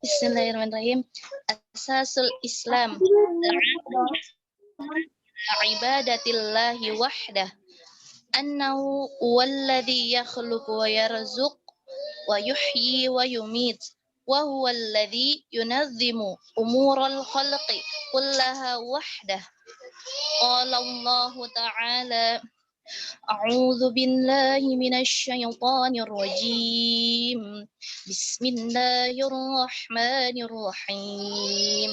Bismillahirrahmanirrahim. Asasul Islam ibadatillahi wahdah. Annahu huwallazi yakhluqu wa yarzuq wa yuhyi wa yumit. Wa huwallazi yunazzimu umural khalqi kullaha wahdah. Qala Allah ta'ala A'udzu billahi minasy syaithanir rajim. Bismillahirrahmanirrahim.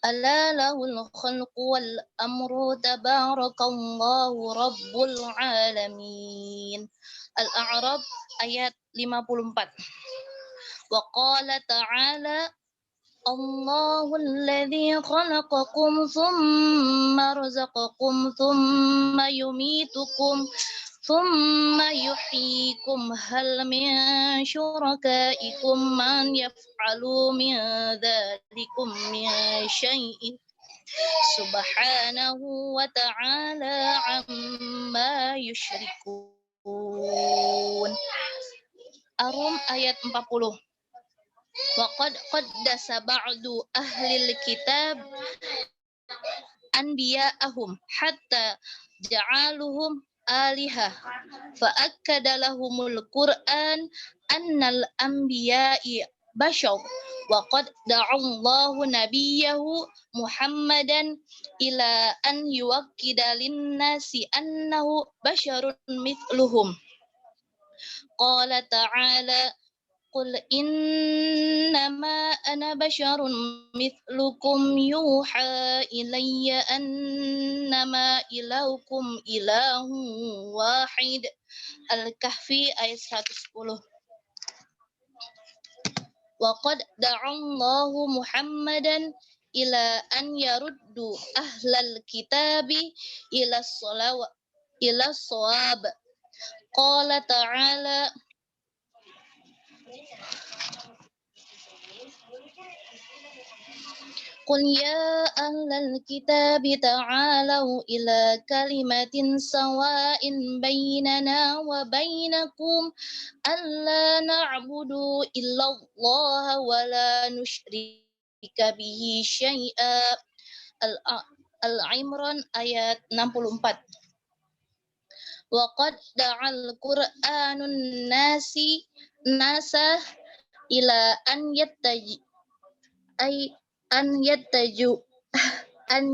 Ala lahul khalqu wal amru tabarakallahu rabbul alamin. Al-A'raf ayat 54. Wa qala ta'ala Allahul ladzi khalaqakum thumma razaqakum thumma yumitukum thumma yuhyikum hal min syurakaikum man yaf'alu min dzalikum min syai'in subhanahu wa ta'ala amma yusyrikun. Ar-Rum ayat 40. Waqad qaddasa ba'du ahlil kitab anbiya'ahum hatta ja'aluhum alihah fa'akkada lahumul Qur'an annal anbiya'i bashar wa qad da'allahu nabiyahu Muhammadan ila an yuwakkida linnasi annahu basharun mithluhum. Qala ta'ala Qul innama ana basharun mithlukum yuha ilayya annama ilahukum ilahun wahid. Al-Kahfi ayat 110. Wa qad da'allahu Muhammadan ila an yaruddu ahlal kitabi ila shawab. Qala ta'ala Qul ya ahlal kitabi ta'alau ila kalimatin sawa'in bainana wa bainakum alla na'budu illallah wa la nusyrika bihi syai'a. Al-Imran ayat 64. Wa qad da'al Qur'anun nasa ila an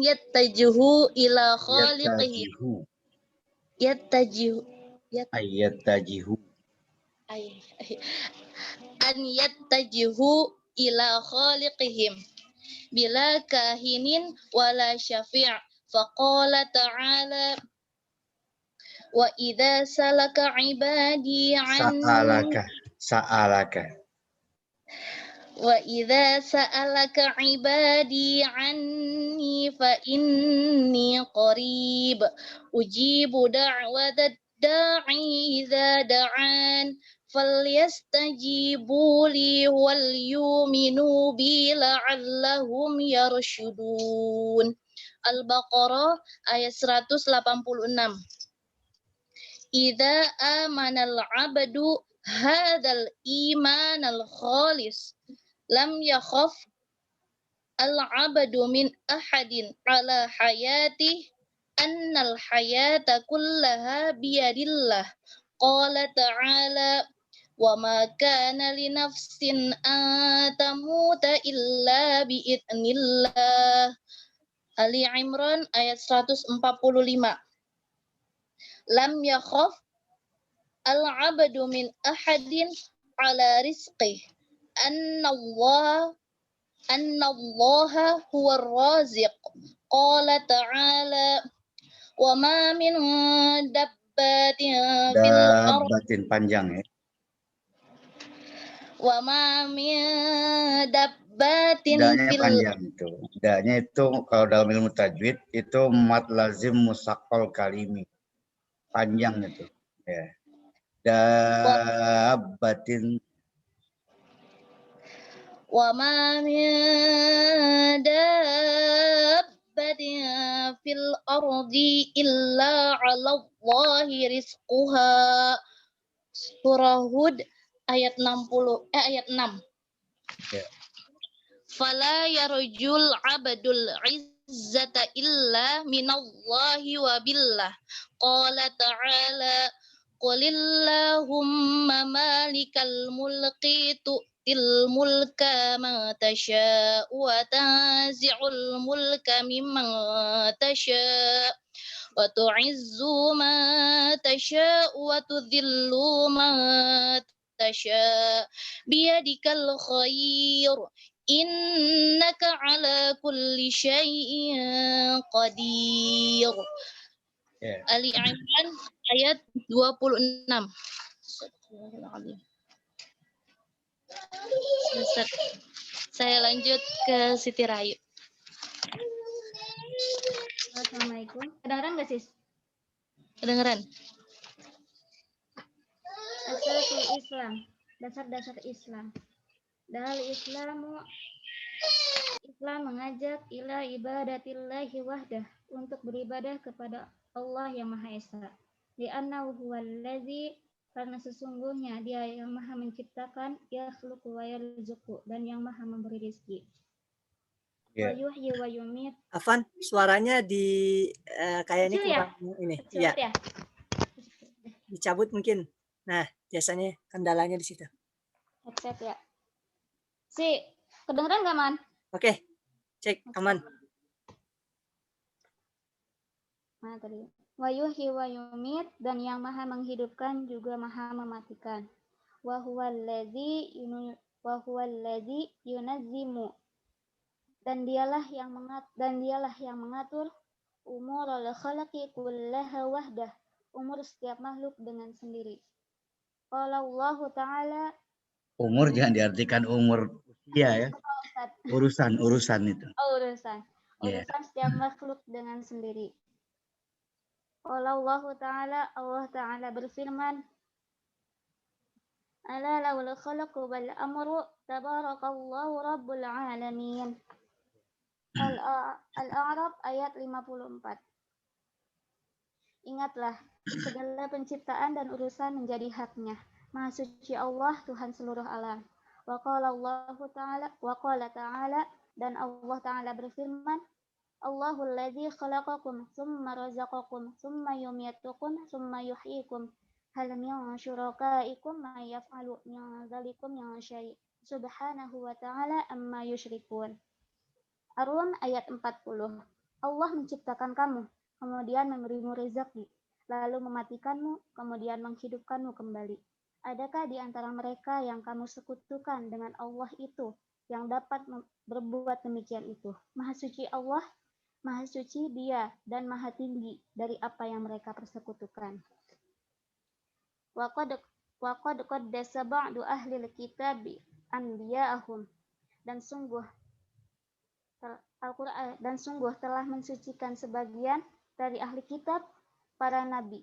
yattajuhu ila khaliqihim yattajihu an yattajihu ila khaliqihim bila kahinin wala syafi' faqala ta'ala wa idza salaka ibadi Wa idza sa'alaka ibadi anni fa inni qarib ujibu da'watad da'i idza da'an falyastajibu li wal yu'minu bi la'allahum yarshudun. Al-Baqarah ayat 186. Idza amanal 'abdu hadzal imanal khalis lam yakhaf al-'abdu min ahadin ala hayati annal hayata kullaha biyadillah. Qala ta'ala wa ma kana li nafsin an tamuta illa bi'idznillah. Ali Imran ayat 145. Lam yakhaf al-'abdu min ahadin ala rizqih annallaha huwar raziq. Qala ta'ala wa ma min dabbatin fil ardi panjang ya. Wa ma min dabbatin fil panjang itu. Danya itu kalau dalam ilmu tajwid itu mad lazim musaqqal kalimi. Panjang itu ya. Dabbatin wa ma min dabbatin fil ardi illa 'ala Allahi rizquha. Surah Hud ayat 6. Ya. Fala yarjul abdul izzata illa minallahi wa billah. Qala ta'ala qulillahumma malikal mulki tu'til mulka man tasha'u wa tanzi'ul mulka mimman tasha'u wa tu'izzu man tasha'u wa tudhillu man tasha'u biyadikal khair innaka ala kulli syai'in qadir. Ya. Ali Imran ayat 26. Ustaz, saya lanjut ke Siti Rayu. Assalamualaikum. Kedengeran nggak, Sis? Kedengeran? Asal Islam. Dasar-dasar Islam. Dahal Islam mengajak ila ibadatillahi wahdah, untuk beribadah kepada Allah yang Maha Esa. Li'annahu huwallazi, karena sesungguhnya Dia yang Maha menciptakan, yakhluqu wa yarzuqu, dan yang Maha memberi rezeki. Wa yuhyi wa yumit. Afan, suaranya kayaknya Kecil ya? kurang ini. Kecil Iya, ya? dicabut mungkin. Nah, biasanya kendalanya di situ. Headset ya. Si, kedengeran nggak, Man? Oke, cek aman. Mana tadi? Wa yuhyi wa yumit, dan yang Maha menghidupkan juga Maha mematikan. Wa huwallazi yunazzimu, dan dialah yang mengatur umurul khalaqi kullaha wahdah, umur setiap makhluk dengan sendiri. Qala Allah Ta'ala, Umur jangan diartikan umur usia ya. Urusan itu. Urusan setiap makhluk dengan sendiri. Qala Allah Ta'ala berfirman, ala lahul khalaqu wal amru tabarakallahu rabbul alamin. Al-A'raf ayat 54. Ingatlah, segala penciptaan dan urusan menjadi haknya. Maha suci Allah, Tuhan seluruh alam. Wa qala ta'ala, dan Allah Ta'ala berfirman, Allahul ladzi khalaqakum tsumma razaqakum tsumma yumitukum tsumma yuhyikum hal min syurakaikum ma yaf'alu min dzalikum min syai' subhanahu wa ta'ala amma yusyrikun. Ar-Rum ayat 40. Allah menciptakan kamu, kemudian memberimu rezeki, lalu mematikanmu, kemudian menghidupkanmu kembali. Adakah di antara mereka yang kamu sekutukan dengan Allah itu, yang dapat berbuat demikian itu? Maha suci Allah, Maha suci Dia, dan Maha tinggi dari apa yang mereka persekutukan. Wa qad qaddasa ba'du ahlil kitabi anbiya'ahum, dan sungguh telah mensucikan sebagian dari ahli kitab para nabi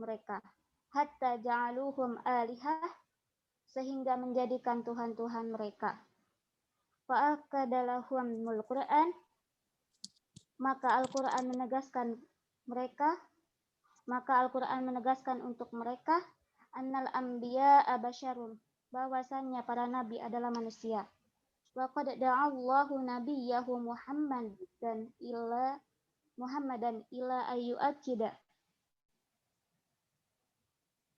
mereka, hatta ja'aluhum alihah, sehingga menjadikan tuhan-tuhan mereka. Fa'akadalahumul Qur'an, maka Al-Qur'an menegaskan untuk mereka annal anbiya'a basyarun, bahwasannya para nabi adalah manusia. Wa qad da'allahu nabiyyahu Muhammadan ila ayyu'akida.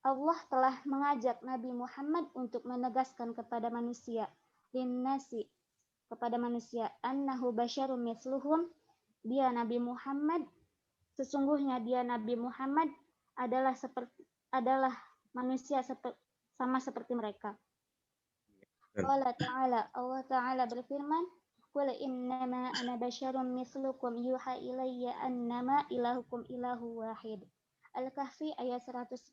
Allah telah mengajak Nabi Muhammad untuk menegaskan kepada manusia, linnasi, kepada manusia, annahu basyarun misluhum, dia Nabi Muhammad, sesungguhnya dia Nabi Muhammad adalah manusia sama seperti mereka. Allah Ta'ala berfirman, qul innama ana basyarun mislukum yuha ilayya annama ilahukum ilahu wahid. Al-Kahfi ayat 110.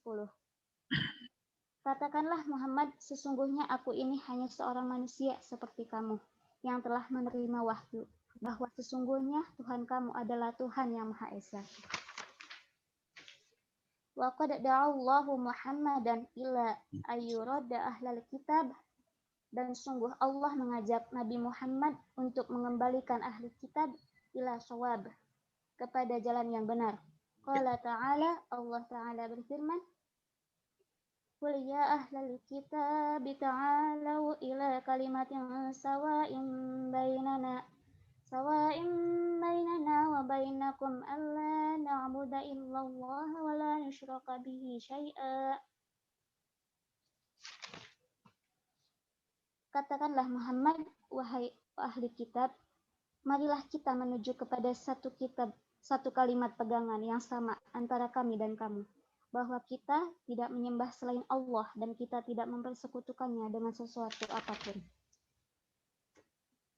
Katakanlah Muhammad, sesungguhnya aku ini hanya seorang manusia seperti kamu, yang telah menerima wahyu, bahwa sesungguhnya Tuhan kamu adalah Tuhan yang Maha Esa. Wa qad da'allahu Muhammadan ila ayyurada ahlal kitab, dan sungguh Allah mengajak Nabi Muhammad untuk mengembalikan ahli kitab ila shawab, kepada jalan yang benar. Qala ta'ala, Allah Ta'ala berfirman, Qul ya ahlal kitab ta'alau ila kalimatin sawa'in bainana wa bainakum alla na'budu illallah wa la nusyrika bihi syai'a. Katakanlah Muhammad, wahai ahli kitab, marilah kita menuju kepada satu kalimat pegangan yang sama antara kami dan kamu, bahwa kita tidak menyembah selain Allah dan kita tidak mempersekutukannya dengan sesuatu apapun.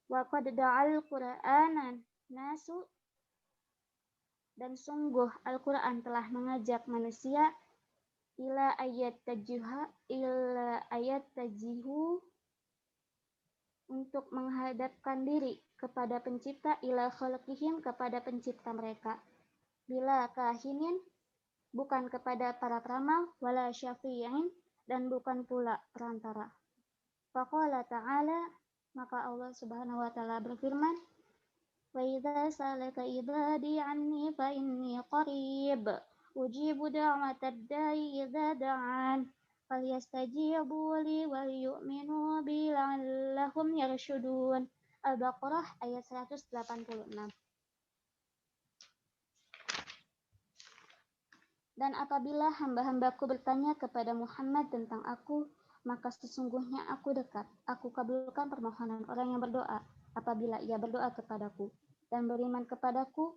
Wa qad da'al Qur'anan nasu, dan sungguh Al-Quran telah mengajak manusia ila ayat tajihu, untuk menghadapkan diri kepada pencipta, ila khalqihim, kepada pencipta mereka, bila kahinin, bukan kepada para peramal, wala syafi'in, dan bukan pula perantara. Faqala ta'ala, maka Allah Subhanahu wa taala berfirman, wa idza salaka ibadi anni fa inni qarib ujibu da'watad da'i idza da'an falyastajibu li wal yu'minu bi la'allahum yarshudun. Al-Baqarah ayat 186. Dan apabila hamba-hambaku bertanya kepada Muhammad tentang aku, maka sesungguhnya aku dekat. Aku kabulkan permohonan orang yang berdoa apabila ia berdoa kepadaku dan beriman kepadaku,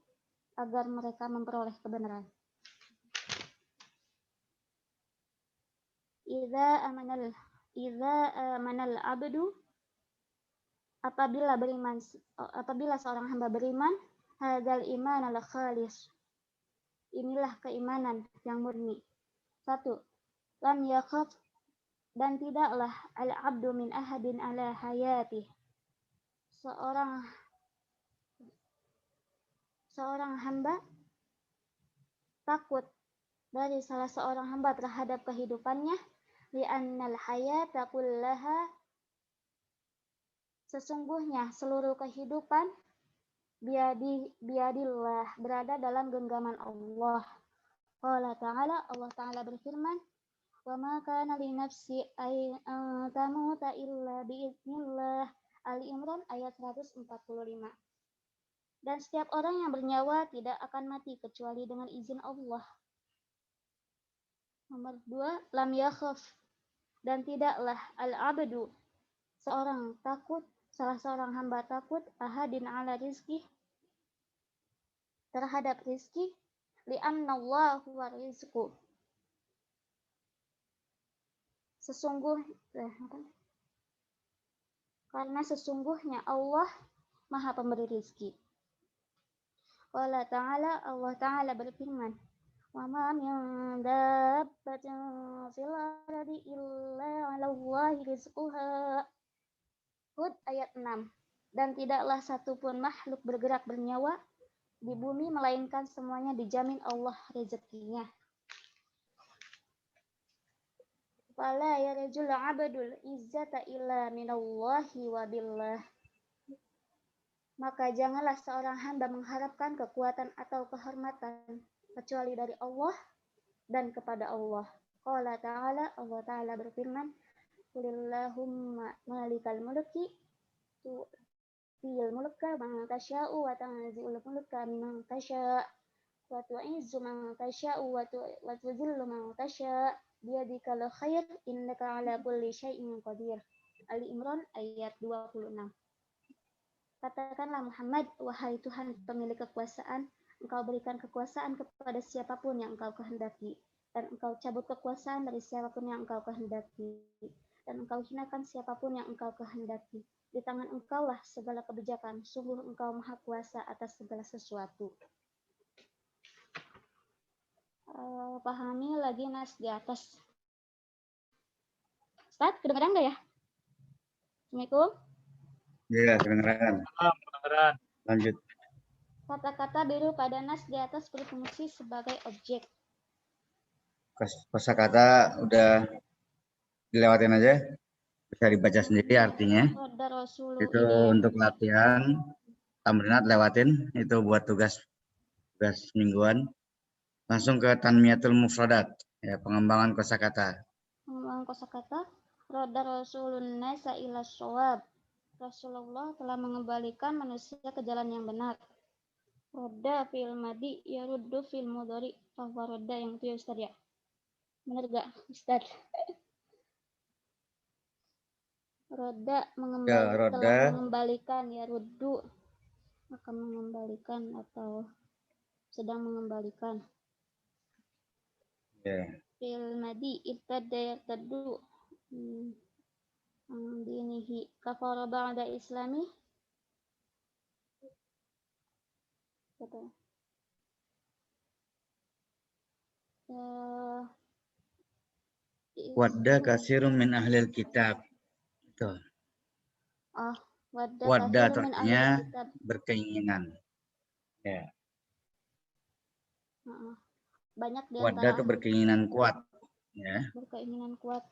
agar mereka memperoleh kebenaran. Idza amanal abdu, apabila seorang hamba beriman, hadzal iman al khalis, inilah keimanan yang murni. 1. Lam yakhaf, dan tidaklah al-abdu min ahadin ala hayatih, seorang hamba takut dari salah seorang hamba terhadap kehidupannya, li'annal hayata kullaha, sesungguhnya seluruh kehidupan biadillah, berada dalam genggaman Allah. Qala ta'ala, Allah Ta'ala berfirman, wa ma kana li nafsi ay tamuta illa biiznillah. Ali Imran ayat 145. Dan setiap orang yang bernyawa tidak akan mati kecuali dengan izin Allah. Nomor 2, lam yakhaf, dan tidaklah al-abdu, salah seorang hamba takut, ahadin ala rizki, terhadap rizki, li'annallahu wa rizku, karena sesungguhnya Allah Maha Pemberi rizki. Qala ta'ala, Allah Ta'ala berfirman, wa ma min dabbatin fil ardi illa 'alallahi rizquha. Hud ayat 6. Dan tidaklah satupun makhluk bergerak bernyawa di bumi melainkan semuanya dijamin Allah rezekinya. Fala yarjul 'abdul izzata illa minallahi wa billah. Maka janganlah seorang hamba mengharapkan kekuatan atau kehormatan kecuali dari Allah dan kepada Allah. Qala ta'ala, Allah Ta'ala berfirman, Qulillahumma malikal mulki tu'til mulka man tasha'u wa tanzi'ul mulka mimman tasha' wa tu'izzu man tasha'u wa tuzillu man tasha' biyadikal khair innaka ala kulli syai'in qadir. Ali Imran ayat 26. Katakanlah Muhammad, wahai Tuhan pemilik kekuasaan, Engkau berikan kekuasaan kepada siapapun yang Engkau kehendaki, dan Engkau cabut kekuasaan dari siapapun yang Engkau kehendaki, dan Engkau hinakan siapapun yang Engkau kehendaki. Di tangan Engkaulah segala kebijakan, sungguh Engkau Maha Kuasa atas segala sesuatu. Pahami lagi nas di atas. Ustaz, kedengeran nggak ya? Assalamualaikum. Iya, kedengeran. Lanjut. Kata-kata biru pada nas di atas berfungsi sebagai objek. Kosakata udah dilewatin aja, bisa dibaca sendiri artinya. Itu untuk latihan tamrinat lewatin, itu buat tugas mingguan. Langsung ke tanmiyatul mufradat, ya, pengembangan kosakata. Pengembangan kosakata. Roda Rasulun nasa ila shawab. Rasulullah telah mengembalikan manusia ke jalan yang benar. Roda fil madi yaruddu fil mudhari. Bahwa roda yang itu ya Ustaz ya. Benar gak Ustaz? Roda Ya, roda. telah mengembalikan, yaruddu akan mengembalikan atau sedang mengembalikan. Ya. Fil madi ibtada yartaddu dinihi kafara ba'da islami. Kata Wadda kasirun min ahlil kitab. Tuh. Wadda Wadda kasirun min artinya ahlil kitab. berkeinginan. Ya. Banyak di Wadda antara itu berkeinginan kuat. Ya. berkeinginan kuat.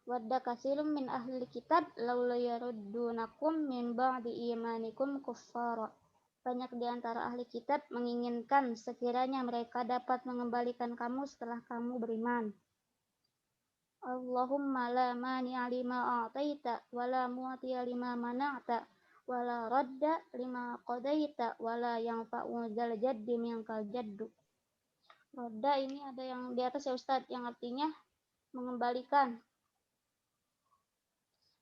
Wadda kasirun min ahlil kitab laula yaruddunakum min ba'di imanikum kuffara. Banyak di antara ahli kitab menginginkan sekiranya mereka dapat mengembalikan kamu setelah kamu beriman. Allahumma la mani'a lima a'taita wa la mu'tiya lima mana'ta wa la radda lima qadaita wa la yanfa'u dzal jaddi minkal jaddu. Radda ini ada yang di atas ya Ustaz, yang artinya mengembalikan.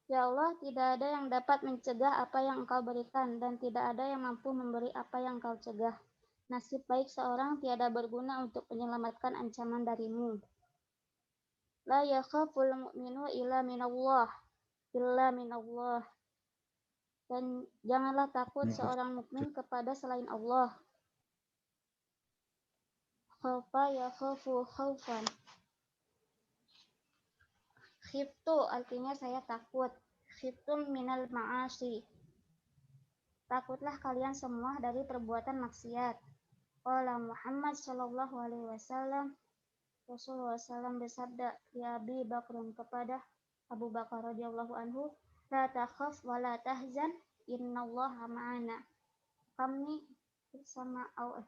Ya Allah, tidak ada yang dapat mencegah apa yang Engkau berikan dan tidak ada yang mampu memberi apa yang Engkau cegah. Nasib baik seorang tiada berguna untuk menyelamatkan ancaman darimu. La yakhaful mu'minu illa minallah. Dan janganlah takut seorang mukmin kepada selain Allah. Khaufa yakhafu khaufan. Khiftu artinya saya takut. Khiftum minal ma'asi. Takutlah kalian semua dari perbuatan maksiat. Qala Muhammad sallallahu alaihi wasallam. Rasulullah SAW bersabda, ya Abi Bakrun kepada Abu Bakar radhiyallahu anhu, la takhaf wa la tahzan, innallaha ma'ana. Kami bersama Allah.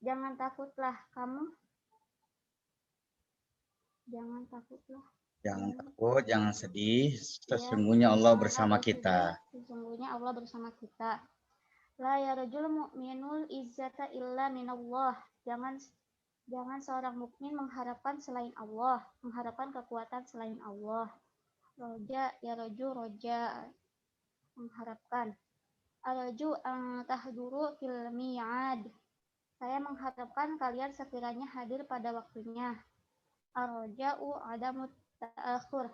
Jangan takutlah kamu. Jangan takut, jangan sedih. Sesungguhnya Allah bersama kita. Sesungguhnya Allah bersama kita. La yarjul mu'minul izzata illa minallah. Jangan seorang mukmin mengharapkan selain Allah, mengharapkan kekuatan selain Allah. Roja, ya roja, mengharapkan. Arju ang tahduru fil mi'ad. Saya mengharapkan kalian sekiranya hadir pada waktunya. Arja'u adamut ta'akhur.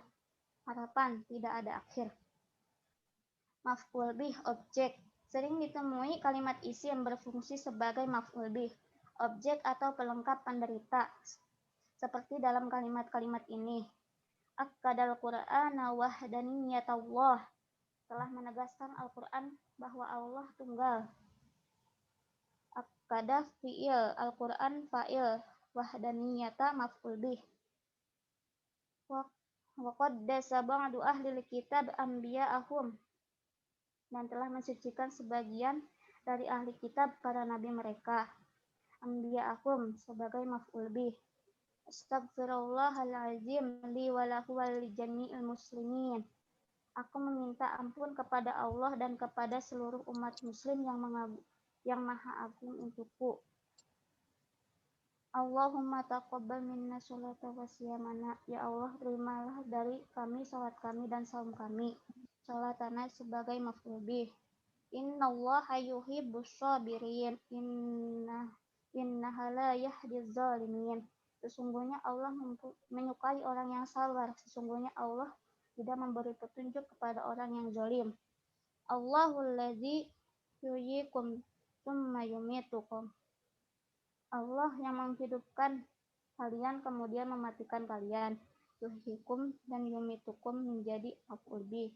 Harapan, tidak ada akhir. Maf'ul bih, objek. Sering ditemui kalimat isi yang berfungsi sebagai maf'ul bih, objek atau pelengkap penderita. Seperti dalam kalimat-kalimat ini. Akkadal Qur'ana wahdaniyatullah. Telah menegaskan Al-Quran bahwa Allah tunggal. Akkada fi'il, Al-Quran fa'il, wahdaniyata maf'ul bih. Wa qaddasa ba'du ahlil kitab anbiya'ahum. Dan telah mensucikan sebagian dari ahli kitab para nabi mereka. Anbiya'ahum sebagai maf'ul bih. Astaghfirullahaladzim li wa lahu wa li jami'il muslimin. Aku meminta ampun kepada Allah dan kepada seluruh umat muslim yang maha agung untukku. Allahumma taqabbal minna sholata wa siyamana. Ya Allah, terimalah dari kami salat kami dan saum kami. Salatana sebagai maf'ul bih. Innallaha yuhibbus shabirin. Innaha la yahdiz zalimin. Sesungguhnya Allah menyukai orang yang sabar. Sesungguhnya Allah tidak memberi petunjuk kepada orang yang zalim. Allahul ladzi yuhyikum tsumma yumitukum. Allah yang menghidupkan kalian kemudian mematikan kalian. Yuhyikum dan yumitukum menjadi maf'ul bih.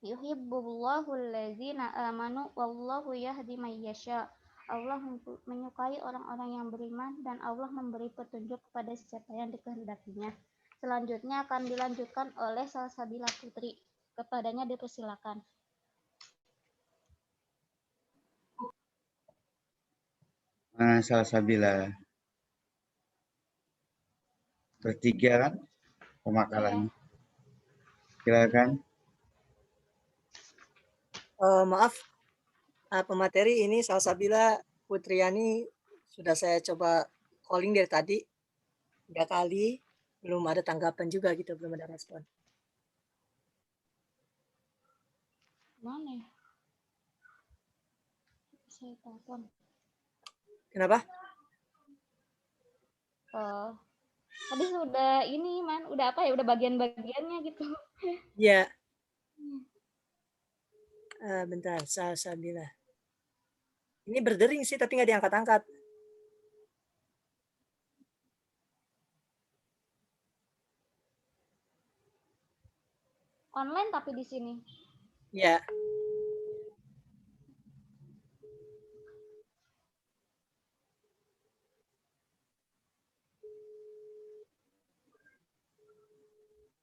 Yuhibbullahu allazina amanu wallahu yahdi may yasha. Allah menyukai orang-orang yang beriman dan Allah memberi petunjuk kepada siapa yang dikehendakinya. Selanjutnya akan dilanjutkan oleh Salsabila Putri. Kepadanya dipersilakan. salsabila. Bertiga kan pemakalannya. Silakan. Maaf, pemateri ini Salsabila Putriani sudah saya coba calling dari tadi 3 kali, belum ada tanggapan juga gitu, belum ada respon. Mana ya? Saya telepon. Kenapa? Tadi sudah ini man, udah apa ya? Udah bagian-bagiannya gitu. Iya. Bentar, Salsabila. Ini berdering sih, tapi nggak diangkat-angkat. Online tapi di sini. Iya.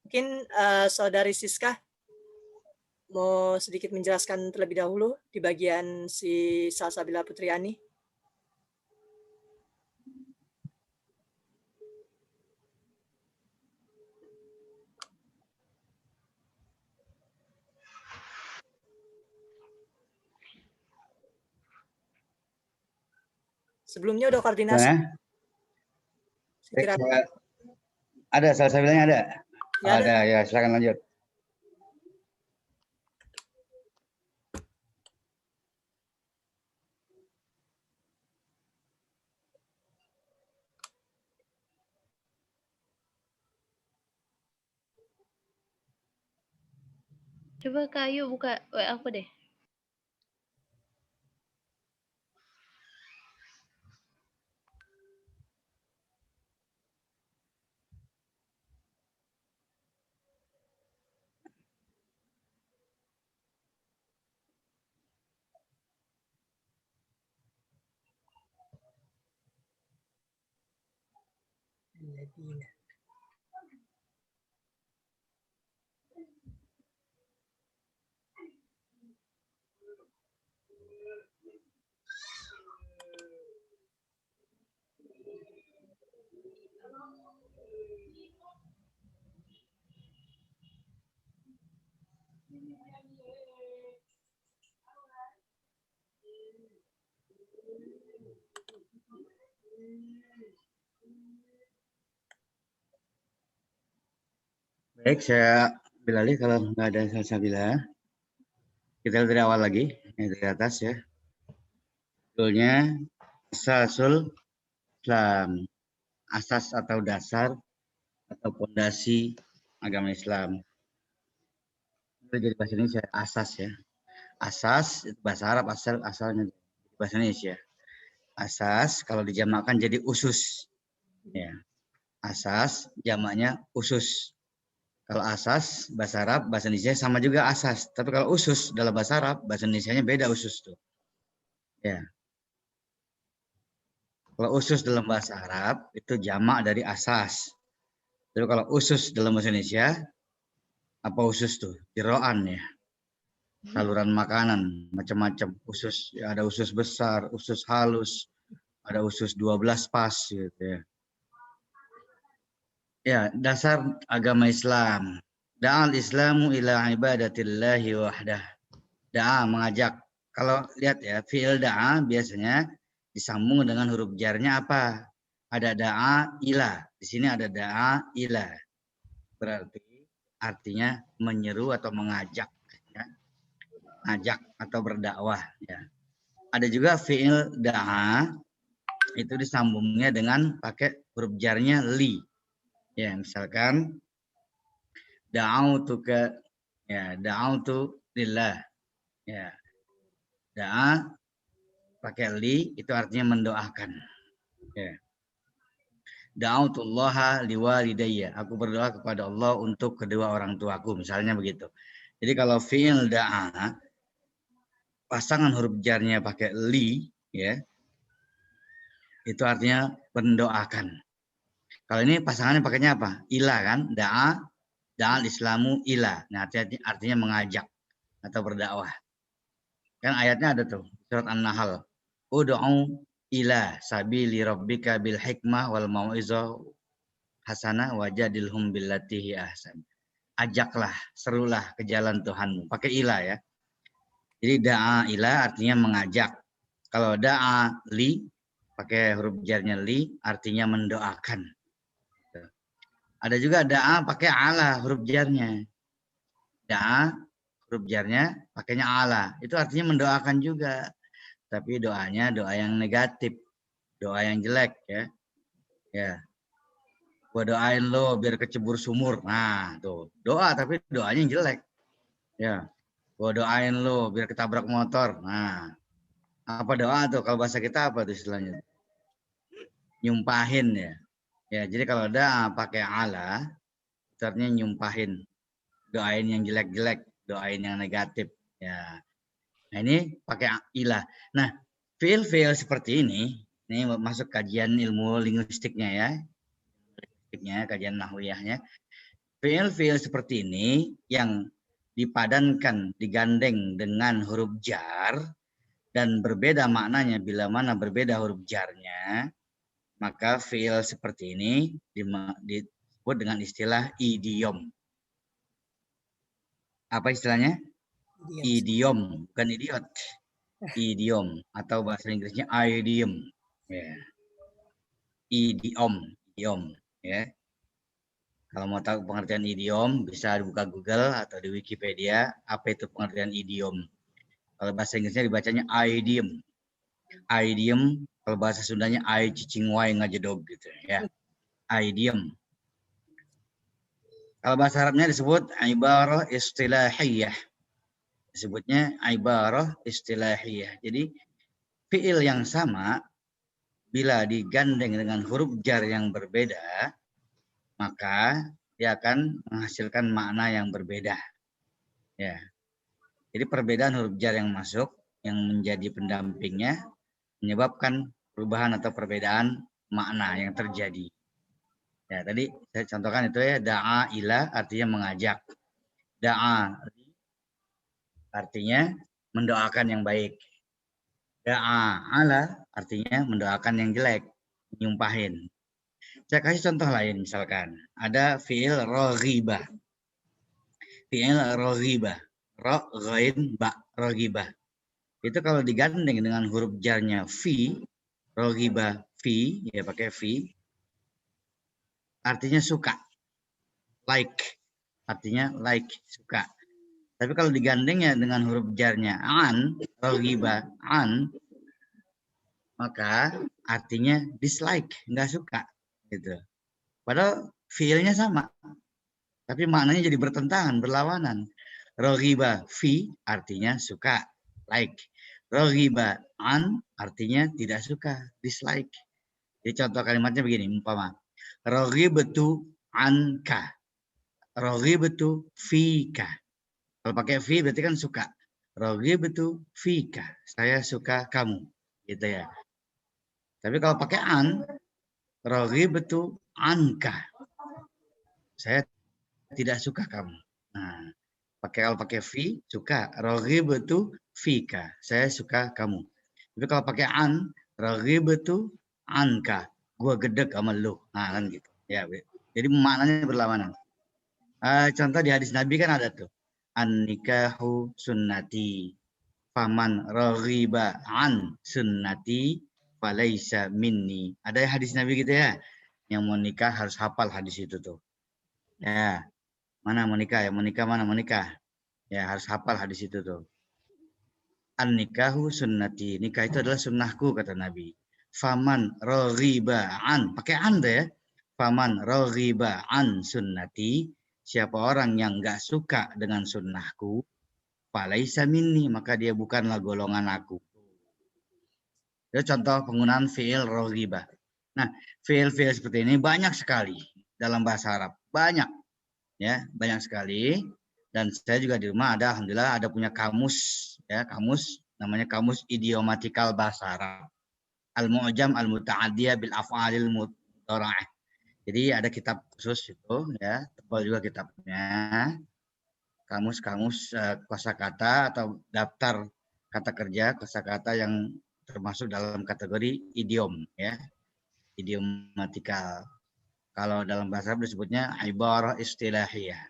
Mungkin Saudari Siska mau sedikit menjelaskan terlebih dahulu di bagian si Salsabila Putriani. Sebelumnya udah koordinasi. Ada salsabilanya ada. Ya, ada ya, silakan lanjut. Coba Kak Ayu buka WA aku deh. Baik, saya Bilali kalau nggak ada salsabila. Kita dari awal lagi, yang dari atas ya. Judulnya Asasul Islam, asas atau dasar atau fondasi agama Islam. Itu jadi bahasa Indonesia asas ya. Asas itu bahasa Arab, asalnya bahasa Indonesia. Asas kalau dijamakkan jadi usus. Ya. Asas jamaknya usus. Kalau asas bahasa Arab, bahasa Indonesia sama juga asas. Tapi kalau usus dalam bahasa Arab, bahasa Indonesianya beda usus tuh. Ya. Kalau usus dalam bahasa Arab itu jamak dari asas. Tapi kalau usus dalam bahasa Indonesia, apa usus tuh? Jeroan ya. Saluran makanan, macam-macam. Usus, ya ada usus besar, usus halus, ada usus 12 pas gitu ya. Ya, dasar agama Islam. Da'al Islamu ila ibadatillahi wahdah. Da'a mengajak. Kalau lihat ya, fi'il da'a biasanya disambung dengan huruf jarnya apa? Ada da'a ila. Di sini ada da'a ila. Berarti artinya menyeru atau mengajak. Ya. Ngajak atau berdakwah. Ya. Ada juga fi'il da'a. Itu disambungnya dengan pakai huruf jarnya li. Ya, misalkan da'autuka, ya, da'autu lillah. Ya. Da'a pakai li itu artinya mendoakan. Ya. Da'autullaha liwalidayya. Aku berdoa kepada Allah untuk kedua orang tuaku, misalnya begitu. Jadi kalau fi'il da'a pasangan huruf jarnya pakai li, ya. Itu artinya mendoakan. Kalau ini pasangannya pakainya apa? Ila kan? Da'a da'al islamu ila. Nah, artinya mengajak atau berdakwah. Kan ayatnya ada tuh, surat An-Nahl. Ud'u ila sabili rabbika bil hikmah wal mau'izah hasanah wajadilhum billati hi ahsan. Ajaklah, serulah ke jalan Tuhanmu. Pakai ila ya. Jadi da'a ila artinya mengajak. Kalau da'a li, pakai huruf jarnya li, artinya mendoakan. Ada juga da'a pakai ala huruf jarnya. Da'a huruf jarnya pakainya ala. Itu artinya mendoakan juga. Tapi doanya doa yang negatif. Doa yang jelek ya. Ya. Gua doain lo biar kecebur sumur. Nah, tuh. Doa tapi doanya yang jelek. Ya. Gua doain lo biar ketabrak motor. Nah, apa doa tuh? Kalau bahasa kita apa tuh istilahnya? Nyumpahin ya. Ya, jadi kalau doa pakai ala, itu artinya nyumpahin. Doain yang jelek-jelek, doain yang negatif. Ya. Nah, ini pakai ilah. Nah, fiil-fiil seperti ini masuk kajian ilmu linguistiknya ya. Kajian nahwiyahnya. Fiil-fiil seperti ini yang dipadankan, digandeng dengan huruf jar dan berbeda maknanya bila mana berbeda huruf jarnya, maka fiil seperti ini disebut dengan istilah idiom. Apa istilahnya? Idiom, bukan idiot. Idiom atau bahasa Inggrisnya idiom. Ya. Idiom, ya. Kalau mau tahu pengertian idiom, bisa buka Google atau di Wikipedia, apa itu pengertian idiom. Kalau bahasa Inggrisnya dibacanya idiom. Idiom, kalau bahasa Sundanya ai cicing wai ngajedog gitu ya. Idiom. Kalau bahasa Arabnya disebut ibarah istilahiyah. Disebutnya ibarah istilahiyah. Jadi fiil yang sama bila digandeng dengan huruf jar yang berbeda, maka dia akan menghasilkan makna yang berbeda. Ya. Jadi perbedaan huruf jar yang masuk yang menjadi pendampingnya menyebabkan perubahan atau perbedaan makna yang terjadi. Ya, tadi saya contohkan itu ya, da'a ila artinya mengajak. Da'a artinya mendoakan yang baik. Da'a ala artinya mendoakan yang jelek, nyumpahin. Saya kasih contoh lain misalkan, ada fi'il roghibah. Fi'il roghibah. Ro, ghain, ba, roghibah. Itu kalau digandeng dengan huruf jarnya fi, roghibah fi, ya pakai fi, artinya suka. Like, artinya like, suka. Tapi kalau digandengnya dengan huruf jarnya an, roghibah, an, maka artinya dislike, nggak suka. Gitu. Padahal fiilnya sama, tapi maknanya jadi bertentangan, berlawanan. Roghiba fi artinya suka, like. Roghiba an artinya tidak suka, dislike. Jadi contoh kalimatnya begini, umpama. Roghibatu anka. Roghibatu fika. Kalau pakai fi berarti kan suka. Roghibatu fika. Saya suka kamu. Gitu ya. Tapi kalau pakai an, roghibatu anka. Saya tidak suka kamu. Nah, kalau pakai fi suka, roghibatu fika. Saya suka kamu. Tapi kalau pakai an, roghibatu anka. Gua gedek sama lu. Nah, kan gitu. Ya, jadi maknanya berlawanan. Contoh di hadis Nabi kan ada tuh. An-nikahu sunnati. Faman raghiba an sunnati falaisa minni. Ada hadis Nabi gitu ya. Yang mau nikah harus hafal hadis itu tuh. Ya, mana mau nikah ya? Mau nikah mana mau nikah? Ya, harus hafal hadis itu tuh. An-nikahu sunnati. Nikah itu adalah sunnahku kata Nabi. Faman raghiba an. Pakai an deh ya. Faman raghiba an sunnati. Siapa orang yang enggak suka dengan sunnahku, falaisa minni, maka dia bukanlah golongan aku. Itu contoh penggunaan fi'il roghibah. Nah, fi'il-fi'il seperti ini banyak sekali dalam bahasa Arab. Banyak. Ya, banyak sekali. Dan saya juga di rumah ada, alhamdulillah ada punya kamus. Ya, kamus, namanya kamus idiomatikal bahasa Arab. Al-Mu'jam al-Muta'adiyah bil af'alil mudhara'ah. Jadi ada kitab khusus itu, ya, tebal juga kitabnya. Kamus-kamus kosakata atau daftar kata kerja kosakata yang termasuk dalam kategori idiom ya, idiomatikal. Kalau dalam bahasa Arab disebutnya ibarah istilahiyah.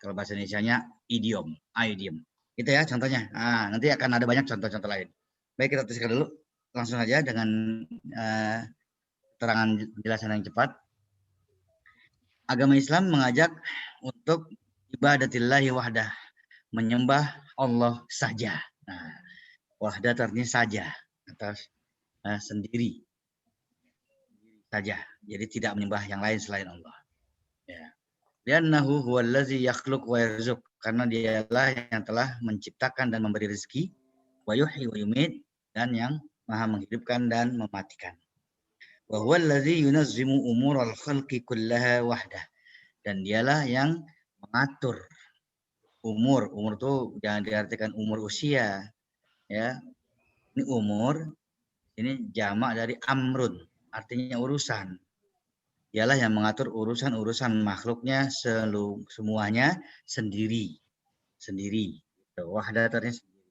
Kalau bahasa Indonesianya idiom. Itu ya contohnya. Nanti akan ada banyak contoh-contoh lain. Baik, kita tuliskan dulu. Langsung aja dengan keterangan penjelasan yang cepat. Agama Islam mengajak untuk ibadatillahi wahdah, menyembah Allah saja. Nah, wahdah artinya saja atau sendiri saja. Jadi tidak menyembah yang lain selain Allah. Ya. Liannahu huwallazi yakhluq wa yarzuq, karena dialah yang telah menciptakan dan memberi rezeki, wa yuhyi wa yumit, dan yang maha menghidupkan dan mematikan. Wa huwallazi yunazzimu umural khalqi kullaha wahdah, dan dialah yang mengatur umur itu jangan diartikan umur usia ya. Ini umur, ini jamak dari amrun, artinya urusan. Dialah yang mengatur urusan-urusan makhluknya semuanya sendiri. Wahdah artinya sendiri.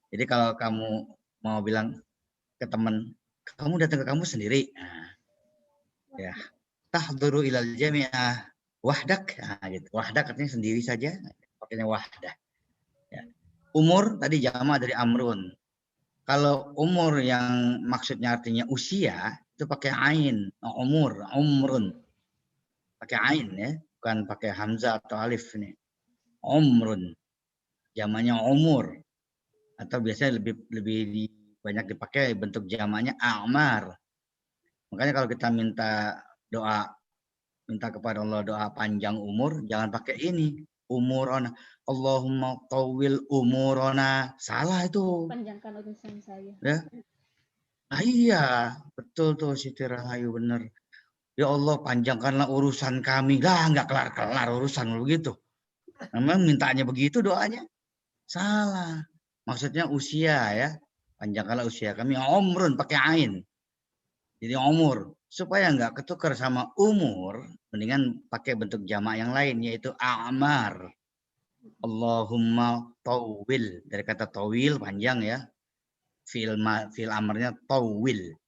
Jadi kalau kamu mau bilang ke teman, kamu datang ke kamu sendiri. Ya. Tahduru ilal jami'ah wahdak. Gitu. Wahdak artinya sendiri saja. Pakainya wahdah. Ya. Umur tadi jamak dari amrun. Kalau umur yang maksudnya artinya usia, itu pakai ain, umrun. Pakai ain ya, bukan pakai hamzah atau alif ini. Umrun. Jamaknya umur. Atau biasanya lebih banyak dipakai bentuk jamaknya a'mar. Makanya kalau kita minta kepada Allah doa panjang umur, jangan pakai ini. Umurona. Allahumma tawil umurona. Salah itu. Panjangkan urusan saya. Ya. Iya, betul tuh Siti Rahayu, benar. Ya Allah, panjangkanlah urusan kami. Lah, nggak kelar-kelar urusan begitu. Memang mintanya begitu doanya. Salah. Maksudnya usia ya. Panjangkanlah usia kami. Umrun pakai ain. Jadi umur. Supaya nggak ketukar sama umur, mendingan pakai bentuk jamak yang lain, yaitu a'mar. Allahumma tawil. Dari kata tawil, panjang ya. Fi'il amarnya tawil.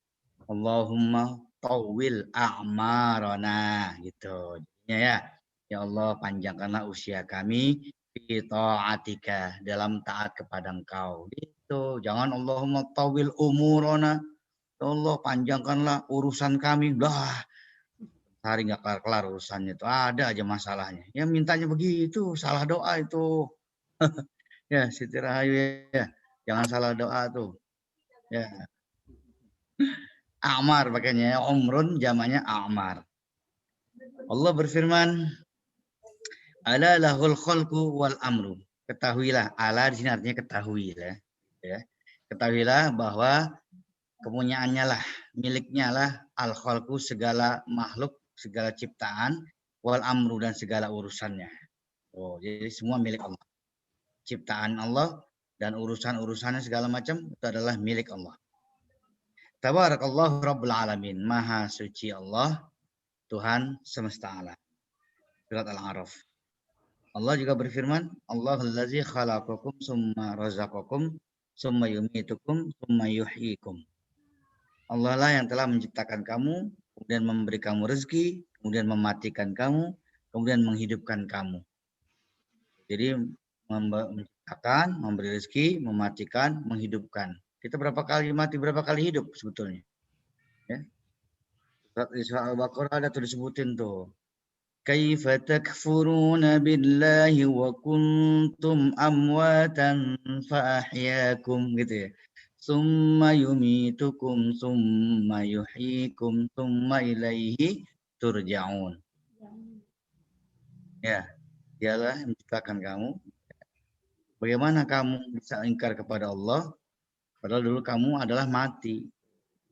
Allahumma tawil a'marana. Gitu. Ya Allah, panjangkanlah usia kami fi ta'atika, dalam taat kepada Engkau. Gitu. Jangan Allahumma tawil umurana. Ya Allah, panjangkanlah urusan kami. Lah, hari nggak kelar-kelar urusannya itu. Ada aja masalahnya. Ya mintanya begitu, salah doa itu. Ya, Siti Rahayu ya. Jangan salah doa tuh. Ya. A'mar pakainya, umrun jamaknya a'mar. Allah berfirman, ala lahul khalqu wal amru. Ketahuilah, ala di sini artinya ketahuilah. Ya. Ketahuilah bahwa kepunyaannya lah, miliknya lah al-khalqu, segala makhluk, segala ciptaan, wal amru, dan segala urusannya. Jadi semua milik Allah. Ciptaan Allah dan urusan-urusannya segala macam itu adalah milik Allah. Tabarakallahu rabbul alamin. Maha suci Allah, Tuhan semesta alam. Surat Al-A'raf. Allah juga berfirman, Allahullazi khalaqakum summa razaqakum summa yumitukum summa yuhyikum. Allah lah yang telah menciptakan kamu, kemudian memberi kamu rezeki, kemudian mematikan kamu, kemudian menghidupkan kamu. Jadi menciptakan, memberi rezeki, mematikan, menghidupkan. Kita berapa kali mati, berapa kali hidup sebetulnya. Ya. Surat Isra Al-Baqarah ada tuh disebutin tuh. Kaifa takfuruna billahi wa kuntum amwatan fa ahyakum, gitu ya. Summa yumitukum summa yuhyikum summa ilaihi turja'un. Ya, dialah yang menciptakan kamu. Bagaimana kamu bisa ingkar kepada Allah padahal dulu kamu adalah mati.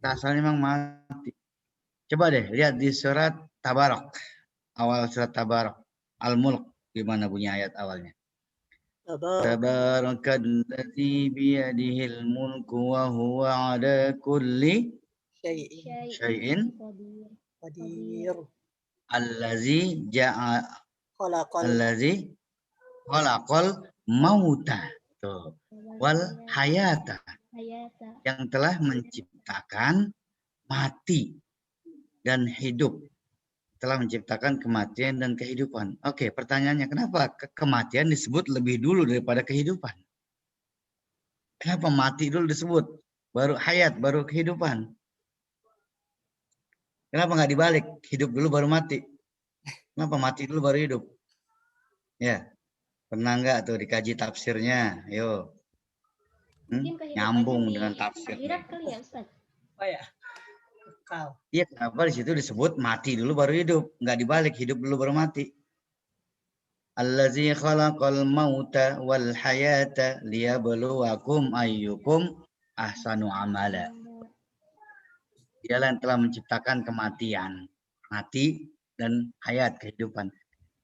Asalnya memang mati. Coba deh lihat di surat Tabarak. Awal surat Tabarak. Al-Mulk, gimana bunyi ayat awalnya? Tabarakalladzi biyadihil mulku wa huwa ala kulli syai'in qadir. Allazi khalaqal mauta wal hayata hayata. Yang telah menciptakan mati dan hidup. Telah menciptakan kematian dan kehidupan. Oke, pertanyaannya kenapa kematian disebut lebih dulu daripada kehidupan? Kenapa mati dulu disebut? Baru hayat, baru kehidupan. Kenapa nggak dibalik? Hidup dulu baru mati. Kenapa mati dulu baru hidup? Ya, pernah nggak tuh dikaji tafsirnya? Yo. Mungkin kehidupannya Nyambung di dengan tafsir. akhirat kali ya Ustaz? Oh ya, kekal. Iya, kenapa di situ disebut mati dulu baru hidup? Nggak dibalik, hidup dulu baru mati. Allazi khalaqal mauta wal hayata liyabluwakum ayyukum ahsanu amala. Dialah yang telah menciptakan kematian, mati dan hayat, kehidupan.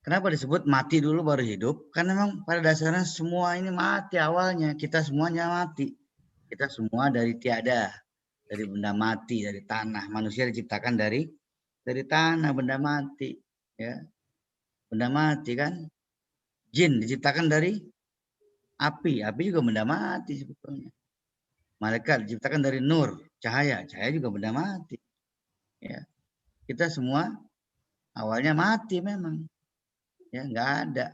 Kenapa disebut mati dulu baru hidup? Karena memang pada dasarnya semua ini mati awalnya. Kita semuanya mati. Kita semua dari tiada, dari benda mati, dari tanah. Manusia diciptakan dari tanah, benda mati. Ya, benda mati kan. Jin diciptakan dari api. Api juga benda mati sebetulnya. Malaikat diciptakan dari nur, cahaya. Cahaya juga benda mati. Ya, kita semua awalnya mati memang. Ya, nggak ada.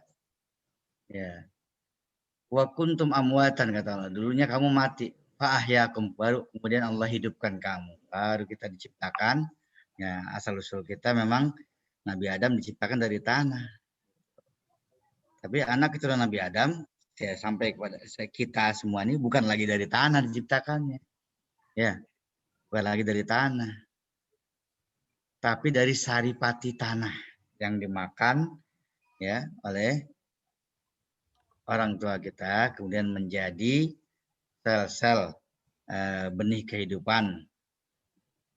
Ya. Wa kuntum amwatan kata Allah. Dulunya kamu mati. Fa'ahyakum. Baru kemudian Allah hidupkan kamu. Baru kita diciptakan. Ya, asal usul kita memang Nabi Adam diciptakan dari tanah. Tapi anak keturunan Nabi Adam ya, sampai kepada kita semua ini bukan lagi dari tanah diciptakannya. Ya, bukan lagi dari tanah. Tapi dari saripati tanah yang dimakan ya oleh orang tua kita, kemudian menjadi sel-sel benih kehidupan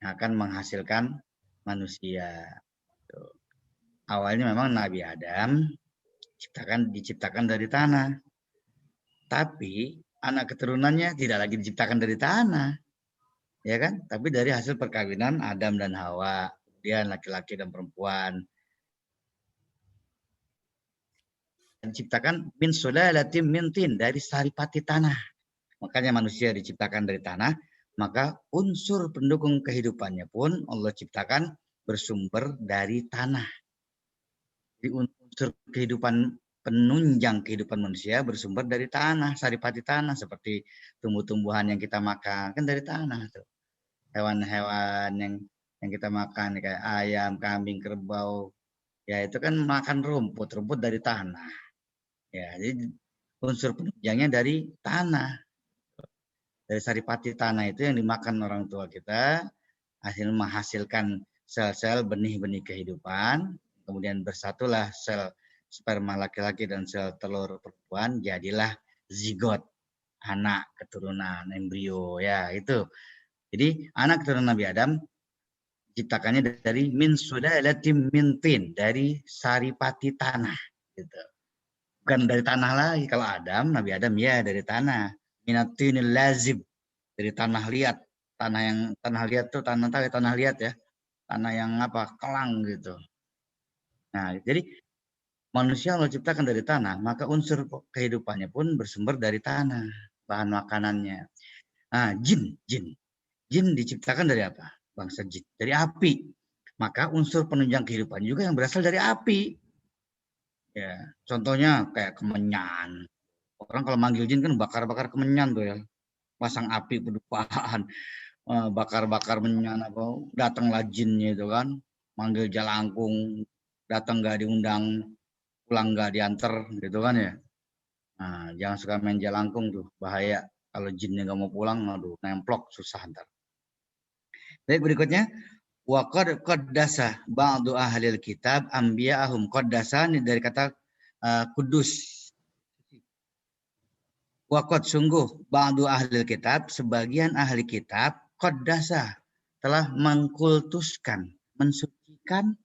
yang akan menghasilkan manusia. Awalnya memang Nabi Adam diciptakan dari tanah. Tapi anak keturunannya tidak lagi diciptakan dari tanah. Ya kan? Tapi dari hasil perkawinan Adam dan Hawa. Kemudian laki-laki dan perempuan. Diciptakan min sulalatin min tin, dari saripati tanah. Makanya manusia diciptakan dari tanah, maka unsur pendukung kehidupannya pun Allah ciptakan bersumber dari tanah. Jadi unsur kehidupan, penunjang kehidupan manusia bersumber dari tanah, saripati tanah, seperti tumbuh-tumbuhan yang kita makan kan dari tanah tuh. Hewan-hewan yang kita makan kayak ayam, kambing, kerbau, ya itu kan makan rumput dari tanah. Ya, jadi unsur penunjangnya dari tanah. Dari saripati tanah itu yang dimakan orang tua kita, menghasilkan sel-sel benih-benih kehidupan, kemudian bersatulah sel sperma laki-laki dan sel telur perempuan, jadilah zigot, anak keturunan embrio ya itu. Jadi anak keturunan Nabi Adam diciptakannya dari min sulalatin min tin, dari saripati tanah gitu. Bukan dari tanah lagi. Kalau Adam, Nabi Adam ya dari tanah. Minatinil lazib, dari tanah liat. Tanah liat tuh tanah liat ya. Tanah yang apa? Kelang gitu. Nah, jadi manusia Allah ciptakan dari tanah, maka unsur kehidupannya pun bersumber dari tanah, bahan makanannya. Nah, jin diciptakan dari apa? Bangsa jin, dari api. Maka unsur penunjang kehidupan juga yang berasal dari api. Ya, contohnya kayak kemenyan. Orang kalau manggil jin kan bakar-bakar kemenyan tuh ya. Pasang api pedupaan, bakar-bakar menyan apa, datanglah jinnya itu kan. Manggil jalangkung, datang nggak diundang, pulang nggak diantar gitu kan ya. Nah, jangan suka main jalangkung tuh, bahaya. Kalau jinnya nggak mau pulang, aduh, nemplok susah ntar. Baik, berikutnya. Wa qaddasa ba'du ahlil kitab anbiya'ahum. Qaddasa ini dari kata kudus. Wa qad sungguh ba'du ahlil kitab, sebagian ahli kitab, qaddasa telah mengkultuskan, mensucikan,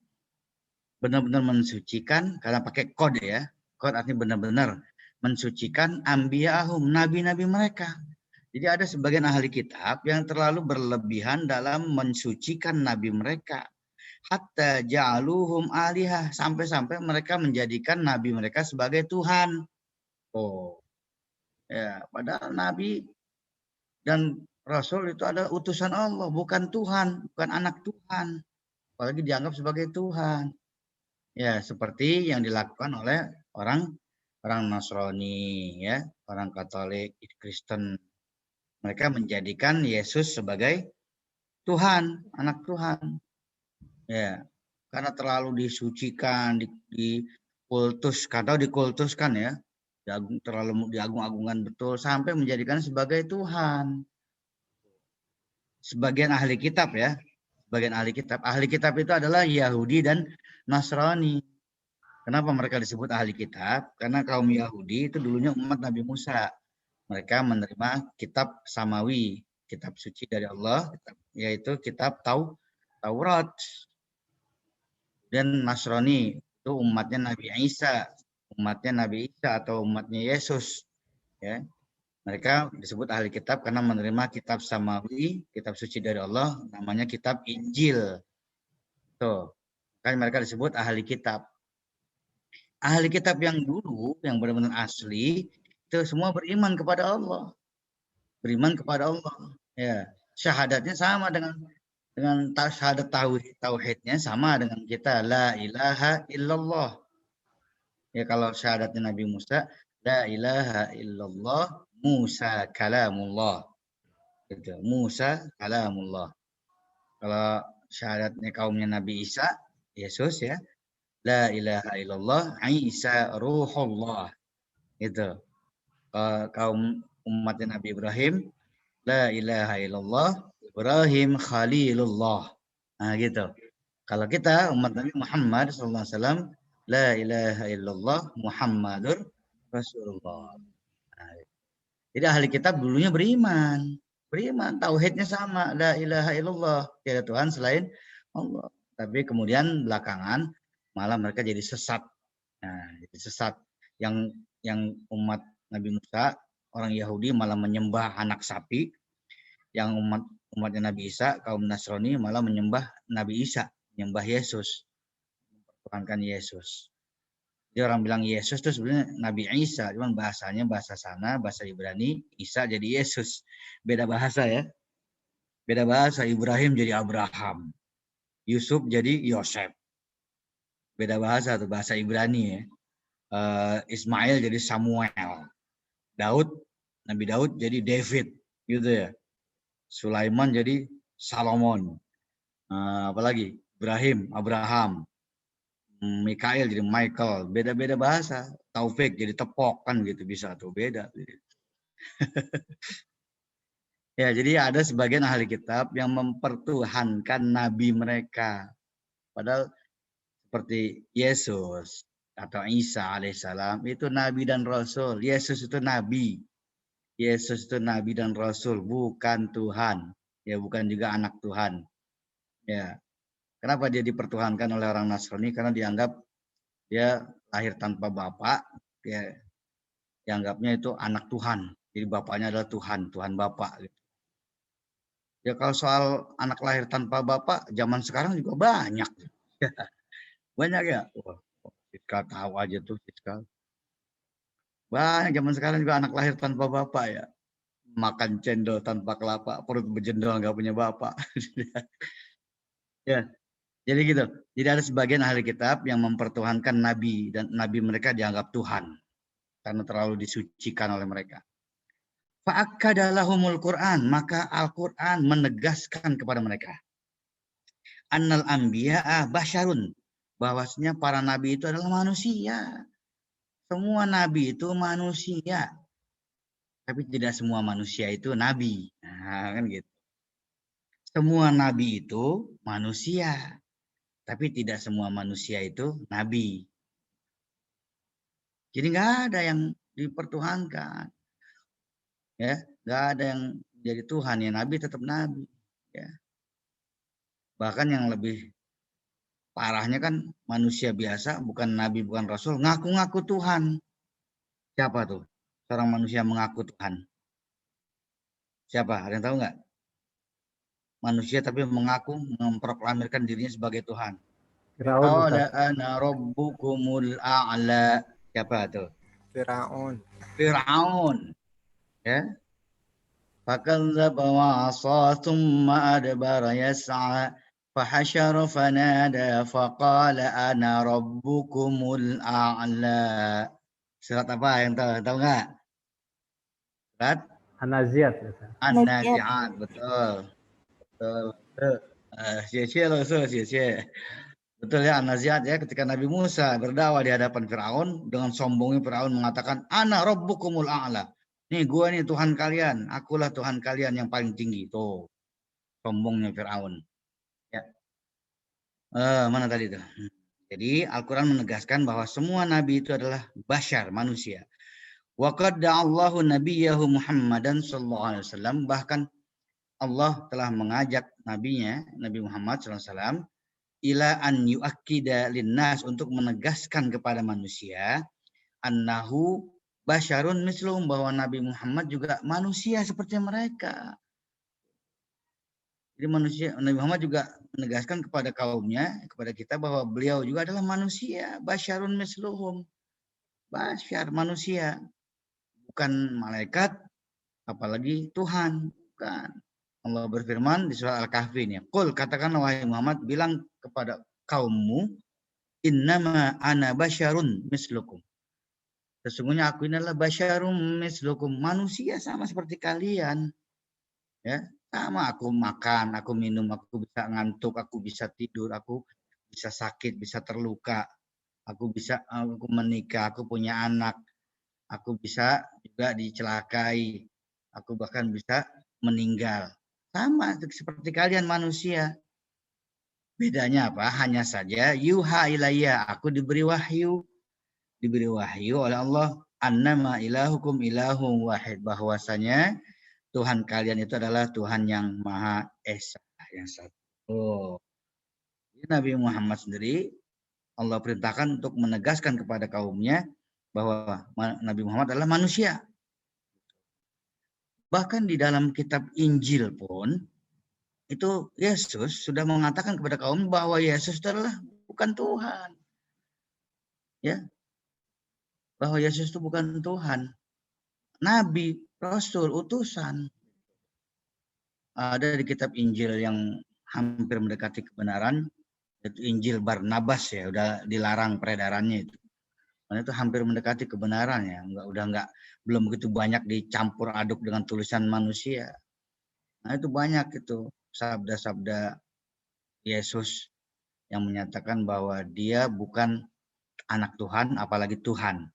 benar-benar mensucikan, karena pakai qad ya. Qad artinya benar-benar mensucikan anbiya'ahum, nabi-nabi mereka. Jadi ada sebagian ahli kitab yang terlalu berlebihan dalam mensucikan nabi mereka. Hatta ja'aluhum alihah, sampai-sampai mereka menjadikan nabi mereka sebagai Tuhan. Oh, ya, padahal nabi dan Rasul itu adalah utusan Allah, bukan Tuhan, bukan anak Tuhan, apalagi dianggap sebagai Tuhan. Ya, seperti yang dilakukan oleh orang Nasrani, ya, orang Katolik, Kristen. Mereka menjadikan Yesus sebagai Tuhan, anak Tuhan. Ya, karena terlalu disucikan, dikultuskan atau dikultuskan ya, terlalu diagung-agungkan betul sampai menjadikan sebagai Tuhan. Sebagian ahli kitab ya, sebagian ahli kitab itu adalah Yahudi dan Nasrani. Kenapa mereka disebut ahli kitab? Karena kaum Yahudi itu dulunya umat Nabi Musa. Mereka menerima kitab samawi, kitab suci dari Allah, yaitu kitab Taurat. Dan Nasrani itu umatnya Nabi Isa, atau umatnya Yesus. Ya. Mereka disebut ahli kitab karena menerima kitab samawi, kitab suci dari Allah, namanya kitab Injil. Tuh, kan mereka disebut ahli kitab. Ahli kitab yang dulu, yang benar-benar asli, itu semua beriman kepada Allah. Beriman kepada Allah. Ya, syahadatnya sama dengan syahadat tauhidnya sama dengan kita, la ilaha illallah. Ya, kalau syahadatnya Nabi Musa, la ilaha illallah Musa kalamullah. Gitu. Musa kalamullah. Kalau syahadatnya kaumnya Nabi Isa, Yesus ya, la ilaha illallah Isa ruhullah. Gitu. Kaum umatnya Nabi Ibrahim, la ilaha illallah Ibrahim khalilullah. Nah gitu. Kalau kita umat Nabi Muhammad SAW, la ilaha illallah Muhammadur Rasulullah. Nah, jadi ahli kitab dulunya beriman, tauhidnya sama, la ilaha illallah, tiada Tuhan selain Allah. Tapi kemudian belakangan malah mereka jadi sesat. Nah, jadi sesat. Yang umat Nabi Musa, orang Yahudi malah menyembah anak sapi. Yang umatnya Nabi Isa, kaum Nasrani malah menyembah Nabi Isa, menyembah Yesus, mempertuhankan Yesus. Jadi orang bilang Yesus itu sebenarnya Nabi Isa, cuman bahasanya bahasa sana, bahasa Ibrani, Isa jadi Yesus. Beda bahasa ya. Beda bahasa, Ibrahim jadi Abraham. Yusuf jadi Yosef. Beda bahasa tuh, bahasa Ibrani ya. Ismail jadi Samuel. Nabi Daud jadi David gitu ya. Sulaiman jadi Salomon. Apalagi Ibrahim, Abraham. Mikael jadi Michael, beda-beda bahasa. Taufik jadi Tepok kan gitu, bisa tuh beda. Ya, jadi ada sebagian ahli kitab yang mempertuhankan nabi mereka. Padahal seperti Yesus atau Isa alaihissalam itu nabi dan rasul. Yesus itu nabi. Yesus itu nabi dan rasul, bukan Tuhan. Ya, bukan juga anak Tuhan. Ya. Kenapa dia dipertuhankan oleh orang Nasrani? Karena dianggap dia lahir tanpa bapak, ya, dianggapnya itu anak Tuhan. Jadi bapaknya adalah Tuhan, Tuhan Bapak. Gitu. Ya kalau soal anak lahir tanpa bapak, zaman sekarang juga banyak. Banyak ya. Wah, Siska tahu aja tuh Siska. Banyak zaman sekarang juga anak lahir tanpa bapak ya. Makan cendol tanpa kelapa, perut berjendol nggak punya bapak. Ya, jadi gitu. Jadi ada sebagian ahli kitab yang mempertuhankan nabi dan nabi mereka dianggap Tuhan karena terlalu disucikan oleh mereka. Fa'akkadalahumul Quran, maka Al-Quran menegaskan kepada mereka. Annal anbiya'a basyarun, bahwasanya para nabi itu adalah manusia. Semua nabi itu manusia. Tapi tidak semua manusia itu nabi. Nah, kan gitu. Semua nabi itu manusia. Tapi tidak semua manusia itu nabi. Jadi nggak ada yang dipertuhankan. Ya, nggak ada yang jadi Tuhan, ya nabi tetap nabi. Ya. Bahkan yang lebih parahnya kan manusia biasa, bukan nabi, bukan rasul, ngaku-ngaku Tuhan. Siapa tuh? Seorang manusia mengaku Tuhan. Siapa? Ada yang tahu nggak? Manusia tapi mengaku memproklamirkan dirinya sebagai Tuhan. Firaun, Qala ana rabbukumul a'la. Siapa tuh? Firaun. Firaun. Ya. فكذب وعصى ثم أدبر يسعى فحشر فنادى فقال أنا ربكم الأعلى. Surat apa yang tahu nggak? Surat An-Naziat. Ya, Ustaz. An-Nazi'at, betul. Betul ya, An-Nazi'at ya, ketika Nabi Musa berdakwah di hadapan Firaun, dengan sombongnya Firaun mengatakan, Ana rabbukumul a'la. Nih gua nih Tuhan kalian, akulah Tuhan kalian yang paling tinggi. Tuh, sombongnya Firaun. Ya. Mana tadi tuh? Jadi Al-Quran menegaskan bahwa semua nabi itu adalah bashar, manusia. Wa qad da'allahu nabiyahu Muhammadan sallallahu alaihi wasallam, bahkan Allah telah mengajak nabinya, Nabi Muhammad sallallahu alaihi wasallam, ila an yu'akkida linnas, untuk menegaskan kepada manusia annahu basyarun mislum, bahwa Nabi Muhammad juga manusia seperti mereka. Jadi Nabi Muhammad juga menegaskan kepada kaumnya, kepada kita, bahwa beliau juga adalah manusia, basyarun misluhum. Basyar, manusia. Bukan malaikat, apalagi Tuhan. Bukan. Allah berfirman di surat Al-Kahfi ini, Qul, katakanlah wahai Muhammad, bilang kepada kaummu, innama ana basyarun mislukum. Sesungguhnya aku ini adalah basyarun mislukum, manusia sama seperti kalian. Ya, sama, aku makan, aku minum, aku bisa ngantuk, aku bisa tidur, aku bisa sakit, bisa terluka, aku menikah, aku punya anak, aku bisa juga dicelakai, aku bahkan bisa meninggal. Sama seperti kalian manusia. Bedanya apa? Hanya saja yuha ilayya, aku diberi wahyu oleh Allah, annama ilahukum ilahum wahid, bahwasanya Tuhan kalian itu adalah Tuhan yang Maha Esa, yang satu. Nabi Muhammad sendiri Allah perintahkan untuk menegaskan kepada kaumnya bahwa Nabi Muhammad adalah manusia. Bahkan di dalam kitab Injil pun itu Yesus sudah mengatakan kepada kaum bahwa Yesus adalah bukan Tuhan. Ya. Bahwa Yesus itu bukan Tuhan. Nabi, Rasul, utusan. Ada di kitab Injil yang hampir mendekati kebenaran, itu Injil Barnabas ya, udah dilarang peredarannya itu. Karena itu hampir mendekati kebenaran ya, belum begitu banyak dicampur aduk dengan tulisan manusia. Nah itu banyak itu sabda-sabda Yesus yang menyatakan bahwa dia bukan anak Tuhan, apalagi Tuhan.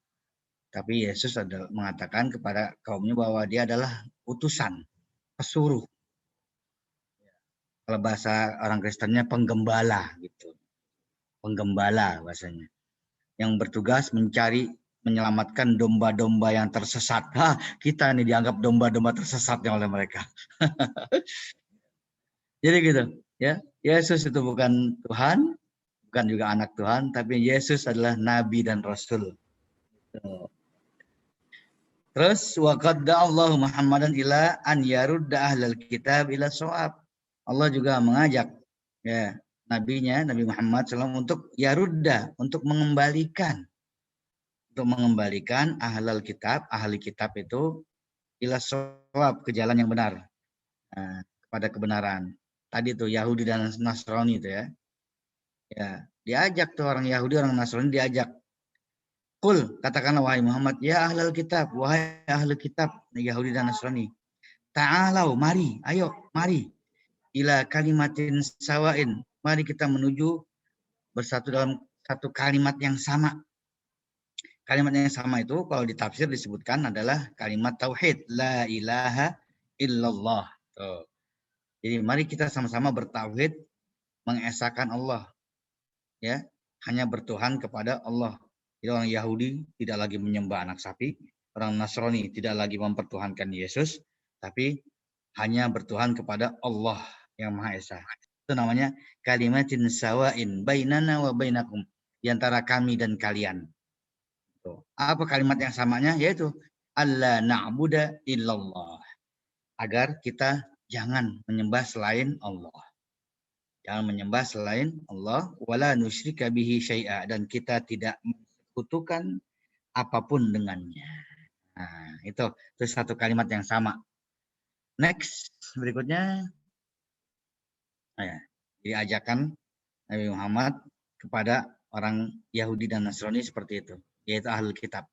Tapi Yesus adalah mengatakan kepada kaumnya bahwa dia adalah utusan, pesuruh. Kalau bahasa orang Kristennya penggembala gitu. Penggembala bahasanya. Yang bertugas menyelamatkan domba-domba yang tersesat. Kita nih dianggap domba-domba tersesatnya oleh mereka. Jadi gitu, ya. Yesus itu bukan Tuhan, bukan juga anak Tuhan, tapi Yesus adalah nabi dan rasul. Terus wa qad da'allahu Muhammadan ila an yarudda ahlal kitab ila shawab. Allah juga mengajak ya nabinya Nabi Muhammad SAW untuk yarudda, untuk mengembalikan ahlal kitab, ahli kitab itu ila shawab, ke jalan yang benar, kepada kebenaran. Tadi tuh Yahudi dan Nasrani itu ya. Ya, diajak tuh orang Yahudi, orang Nasrani diajak. Qul, katakanlah wahai Muhammad, ya ahlal kitab, wahai ahli kitab, Yahudi dan Nasrani. Ta'alau, mari, ayo, mari. Ila kalimatin sawain, mari kita menuju bersatu dalam satu kalimat yang sama. Kalimat yang sama itu kalau ditafsir disebutkan adalah kalimat tauhid, la ilaha illallah. Tuh. Jadi mari kita sama-sama bertauhid, mengesahkan Allah. Ya, hanya bertuhan kepada Allah. Jadi orang Yahudi tidak lagi menyembah anak sapi, orang Nasrani tidak lagi mempertuhankan Yesus, tapi hanya bertuhan kepada Allah yang Maha Esa. Itu namanya kalimatin sawain bainana wa bainakum, di antara kami dan kalian. Tuh. Apa kalimat yang samanya? Yaitu alla na'budu illallah. Agar kita jangan menyembah selain Allah. Jangan menyembah selain Allah, wala nusyrika bihi syai'a, dan kita tidak mensekutukan apapun dengannya. Nah, itu satu kalimat yang sama. Next, berikutnya. Jadi ajakan Nabi Muhammad kepada orang Yahudi dan Nasrani seperti itu, yaitu ahlul kitab.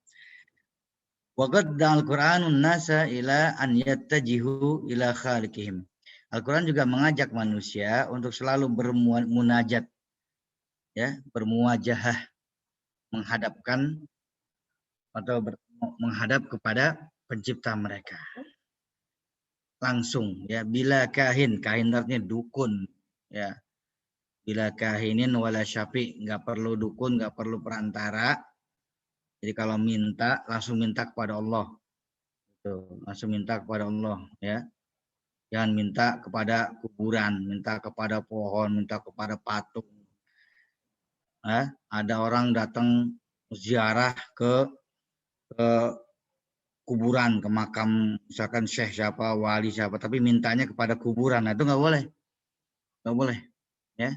Wa qad al-Qur'anun nasa ila an yattajihu ila khaliqihim. Al-Quran juga mengajak manusia untuk selalu bermunajat, ya, bermuwajahah, menghadapkan atau menghadap kepada pencipta mereka langsung, ya. Bila kahin artinya dukun, ya. Bila kahinin wala syafi, nggak perlu dukun, nggak perlu perantara. Jadi kalau minta langsung minta kepada Allah, gitu. Langsung minta kepada Allah, ya. Jangan minta kepada kuburan, minta kepada pohon, minta kepada patung. Ada orang datang ziarah ke kuburan, ke makam misalkan syekh siapa, wali siapa, tapi mintanya kepada kuburan. Nah, itu nggak boleh. Nggak boleh. Ya.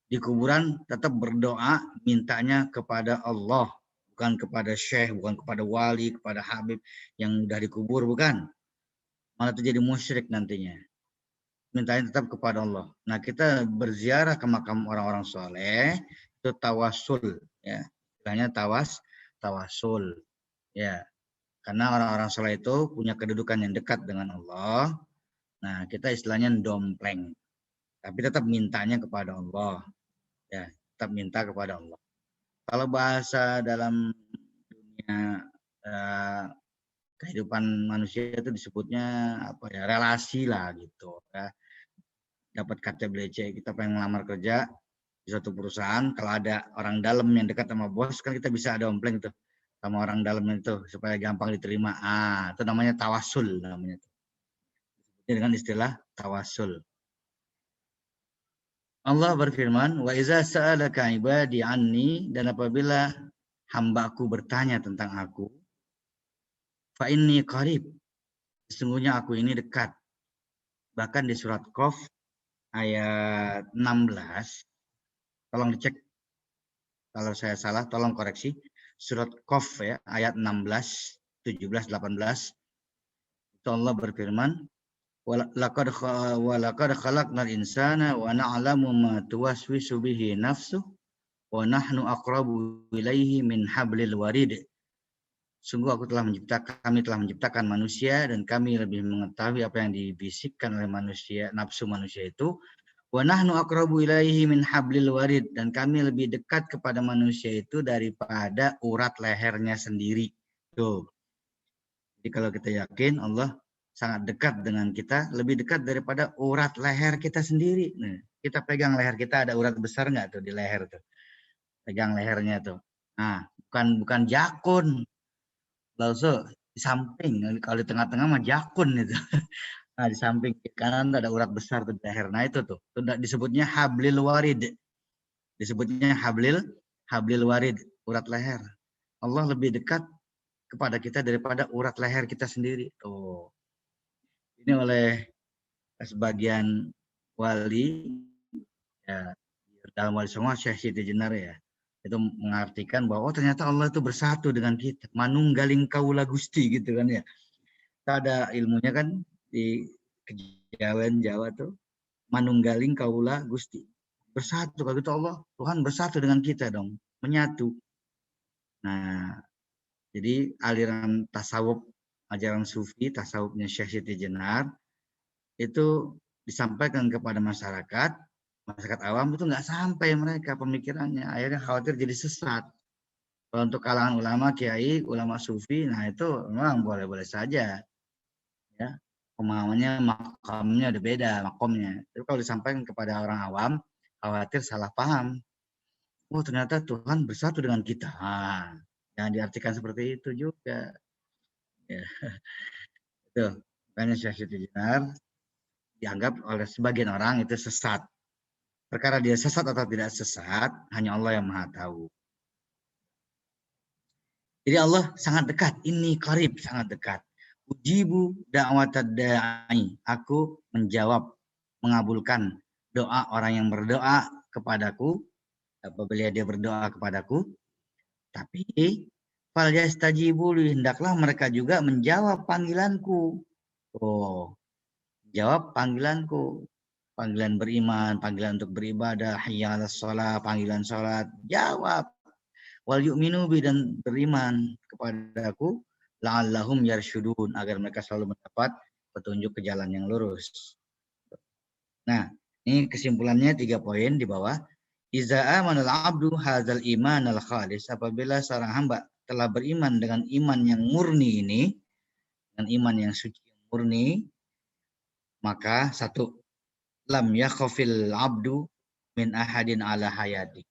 Di kuburan tetap berdoa, mintanya kepada Allah. Bukan kepada syekh, bukan kepada wali, kepada habib yang udah dikubur, bukan. Malah itu jadi musyrik nantinya. Mintanya tetap kepada Allah. Nah, kita berziarah ke makam orang-orang soleh, itu tawasul, ya. Istilahnya tawasul, ya. Karena orang-orang soleh itu punya kedudukan yang dekat dengan Allah. Nah, kita istilahnya dompleng. Tapi tetap mintanya kepada Allah, ya. Tetap minta kepada Allah. Kalau bahasa dalam dunia kehidupan manusia itu disebutnya apa ya, relasi lah gitu, ya. Dapat KTBC, kita pengen ngelamar kerja di suatu perusahaan, kalau ada orang dalam yang dekat sama bos, kan kita bisa ada ompleng tuh sama orang dalam itu supaya gampang diterima. Itu namanya tawasul namanya. Dengan istilah tawasul. Allah berfirman, wa iza sa'alaka ibadi anni, dan apabila hambaku bertanya tentang aku, fa inni qarib, sesungguhnya aku ini dekat. Bahkan di surat Qaf ayat 16, tolong dicek kalau saya salah, tolong koreksi. Surat Qaf ya, ayat 16, 17, 18. Itu Allah berfirman, walaqad khalaqnal insana wa na'lamu ma tuwaswisu bihi nafsuh wa nahnu aqrabu ilaihi min hablil warid. Sungguh kami telah menciptakan manusia dan kami lebih mengetahui apa yang dibisikkan oleh manusia, nafsu manusia itu. Wa nahnu aqrabu ilaihi min hablil warid, dan kami lebih dekat kepada manusia itu daripada urat lehernya sendiri. Tuh. Jadi kalau kita yakin Allah sangat dekat dengan kita, lebih dekat daripada urat leher kita sendiri. Nah, kita pegang leher kita, ada urat besar nggak tuh di leher tuh? Pegang lehernya tuh. Nah, bukan jakun. Lalu di samping, kalau di tengah-tengah mah jakun itu. Nah, di samping kanan ada urat besar tuh di leher. Nah, itu tuh. Itu disebutnya hablil warid. Disebutnya hablil warid, urat leher. Allah lebih dekat kepada kita daripada urat leher kita sendiri. Tuh. Ini oleh sebagian wali, ya, dalam wali semua Syekh Siti Jenar, ya, itu mengartikan bahwa ternyata Allah itu bersatu dengan kita. Manunggaling kaula Gusti gitu kan ya. Kita ada ilmunya kan di kejawen Jawa tuh, manunggaling kaula Gusti. Bersatu, kalau gitu Allah, Tuhan bersatu dengan kita dong, menyatu. Nah, jadi aliran tasawuf, ajaran sufi, tasawufnya Syekh Siti Jenar, itu disampaikan kepada masyarakat awam itu nggak sampai mereka pemikirannya, akhirnya khawatir jadi sesat. Kalau untuk kalangan ulama, kiai, ulama sufi, nah itu memang boleh-boleh saja, ya, pemahamannya, makamnya udah beda, makomnya. Tapi kalau disampaikan kepada orang awam, khawatir salah paham. Oh, ternyata Tuhan bersatu dengan kita. Jangan diartikan seperti itu juga. Ya. Itu makanya Syekh Siti Jenar dianggap oleh sebagian orang itu sesat. Perkara dia sesat atau tidak sesat, hanya Allah yang Maha tahu. Jadi Allah sangat dekat. Ini qarib, sangat dekat. Ujibu da'watad da'i. Aku menjawab, mengabulkan doa orang yang berdoa kepadaku. Apabila dia berdoa kepadaku. Tapi fal yastajibu li, hendaklah mereka juga menjawab panggilanku. Oh, Jawab panggilanku. Panggilan beriman, panggilan untuk beribadah, hayya 'alas shalah, panggilan salat. Jawab. Wal yu'minu bi, dan beriman kepadaku, la'allahum yarsyudun, agar mereka selalu mendapat petunjuk ke jalan yang lurus. Nah, ini kesimpulannya 3 poin di bawah. Iza amanal abdu hadzal imanal khalis, apabila seorang hamba telah beriman dengan iman yang murni ini, dengan iman yang suci yang murni, maka 1, lam yakhafil abdu min ahadin ala hayati.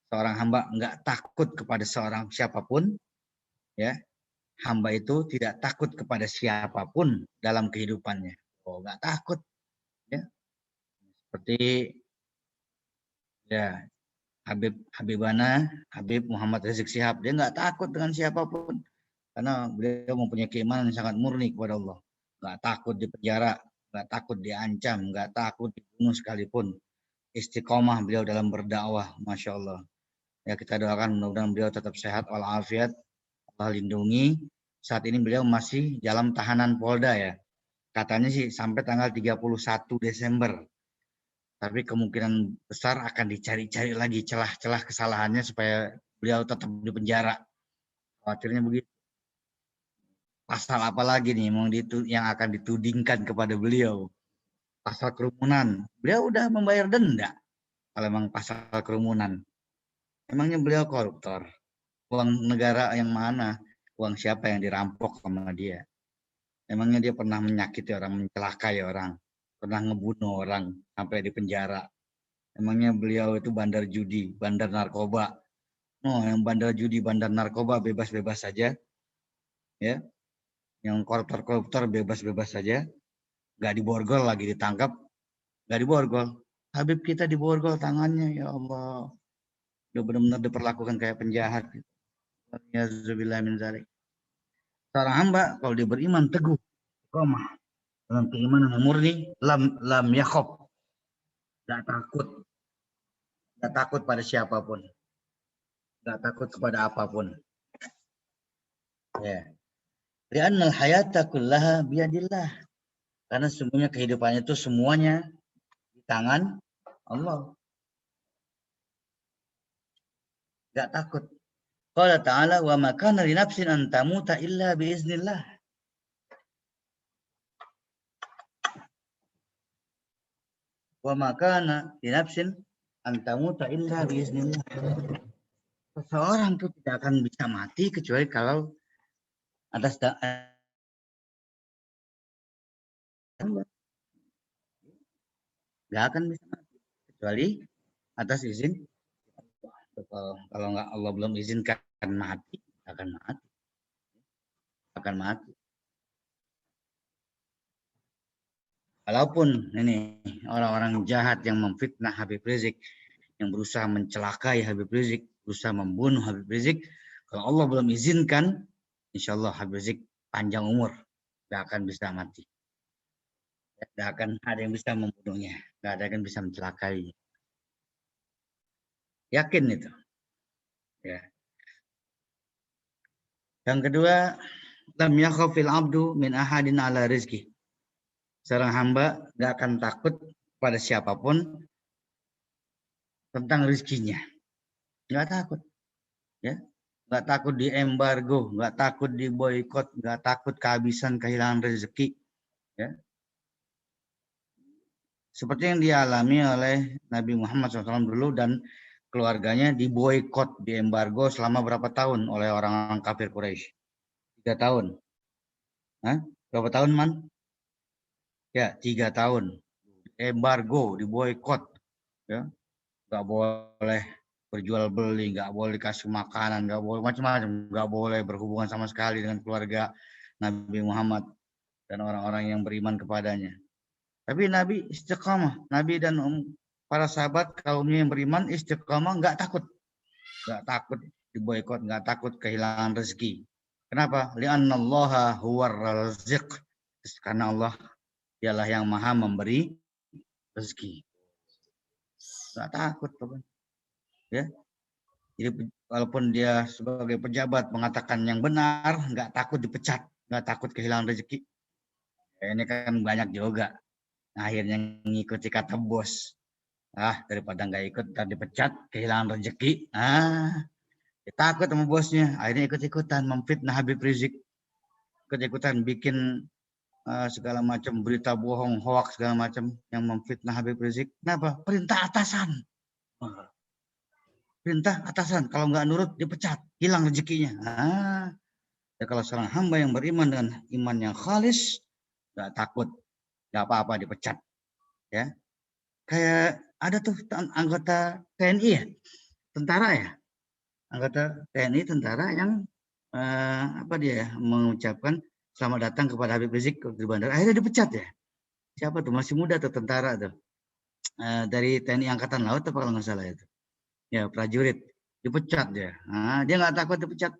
Seorang hamba enggak takut kepada seorang siapapun, ya. Hamba itu tidak takut kepada siapapun dalam kehidupannya. Oh, enggak takut, ya. Seperti ya Habib Muhammad Rizik Syihab, dia enggak takut dengan siapapun karena beliau mempunyai keimanan yang sangat murni kepada Allah. Enggak takut dipenjara, enggak takut diancam, enggak takut dibunuh sekalipun. Istiqomah beliau dalam berdakwah, Masya Allah. Ya, kita doakan mudah-mudahan beliau tetap sehat walafiat, Allah lindungi. Saat ini beliau masih dalam tahanan Polda, ya. Katanya sih sampai tanggal 31 Desember. Tapi kemungkinan besar akan dicari-cari lagi celah-celah kesalahannya supaya beliau tetap di penjara. Khawatirnya begitu. Pasal apa lagi nih yang akan ditudingkan kepada beliau? Pasal kerumunan. Beliau udah membayar denda kalau memang pasal kerumunan. Emangnya beliau koruptor? Uang negara yang mana? Uang siapa yang dirampok sama dia? Emangnya dia pernah menyakiti orang, mencelakai orang, pernah ngebunuh orang sampai di penjara? Emangnya beliau itu bandar judi, bandar narkoba? Oh, yang bandar judi, bandar narkoba bebas-bebas saja, ya. Yang koruptor-koruptor bebas-bebas saja, nggak diborgol lagi, ditangkap, nggak diborgol. Habib kita diborgol tangannya, ya Allah. Udah benar-benar diperlakukan kayak penjahat. Yazubillah min zalik. Seorang hamba kalau dia beriman teguh, istiqomah dalam keimanan yang murni, lam yakhaf, enggak takut pada siapapun, enggak takut kepada apapun. Ya. Li'annal hayata kullaha biyadillah. Karena semuanya kehidupan itu semuanya di tangan Allah. Enggak takut. Qala ta'ala wa ma kana li nafsin an tamuta illa biiznillah. Wa ma kana li nafsin an tamuta illa biiznillah. Seseorang itu tidak akan bisa mati kecuali kalau atas nggak akan bisa mati kecuali atas izin. Kalau nggak Allah belum izinkan mati, akan mati. Walaupun ini orang-orang jahat yang memfitnah Habib Rizik, yang berusaha mencelakai Habib Rizik, berusaha membunuh Habib Rizik, kalau Allah belum izinkan, insya Allah Habib Rizik panjang umur, nggak akan bisa mati. Nggak akan ada yang bisa membunuhnya, nggak ada yang bisa mencelakai. Yakin itu. Ya. Yang kedua, lam yakhafil abdu min ahadin ala rizki. Seorang hamba nggak akan takut pada siapapun tentang rezekinya. Nggak takut. Ya. Nggak takut di embargo, nggak takut di boykot, nggak takut kehabisan, kehilangan rezeki. Ya. Seperti yang dialami oleh Nabi Muhammad SAW dulu dan keluarganya diboykot, di embargo selama berapa tahun oleh orang-orang kafir Quraisy? 3 tahun. Hah? Berapa tahun, Man? Ya, 3 tahun. Embargo, diboykot. Ya. Nggak boleh berjual beli, nggak boleh dikasih makanan, nggak boleh macam-macam, nggak boleh berhubungan sama sekali dengan keluarga Nabi Muhammad dan orang-orang yang beriman kepadanya. Tapi Nabi istiqamah, Nabi dan para sahabat kaumnya yang beriman istiqamah, nggak takut diboykot, nggak takut kehilangan rezeki. Kenapa? Li'annallaha huwar raziq. Karena Allah dialah yang maha memberi rezeki. Nggak takut, teman. Ya. Jadi walaupun dia sebagai pejabat mengatakan yang benar, nggak takut dipecat, nggak takut kehilangan rezeki. Ini kan banyak juga Akhirnya ngikuti kata bos. Daripada nggak ikut ntar dipecat, kehilangan rezeki. Dia takut sama bosnya. Akhirnya ikut-ikutan memfitnah Habib Rizik. Ikut-ikutan bikin segala macam berita bohong, hoax segala macam yang memfitnah Habib Rizik. Kenapa? Perintah atasan. Perintah atasan. Kalau nggak nurut dipecat, hilang rezekinya. Ya kalau seorang hamba yang beriman dengan iman yang khalis, nggak takut, nggak apa-apa dipecat. Ya, kayak ada tuh anggota TNI ya, tentara ya, anggota TNI tentara yang mengucapkan selamat datang kepada Habib Rizik di bandara, akhirnya dipecat ya. Siapa tuh, masih muda tuh tentara tuh, dari TNI Angkatan Laut apa kalau nggak salah itu, ya prajurit, dipecat dia. Dia nggak takut dipecat,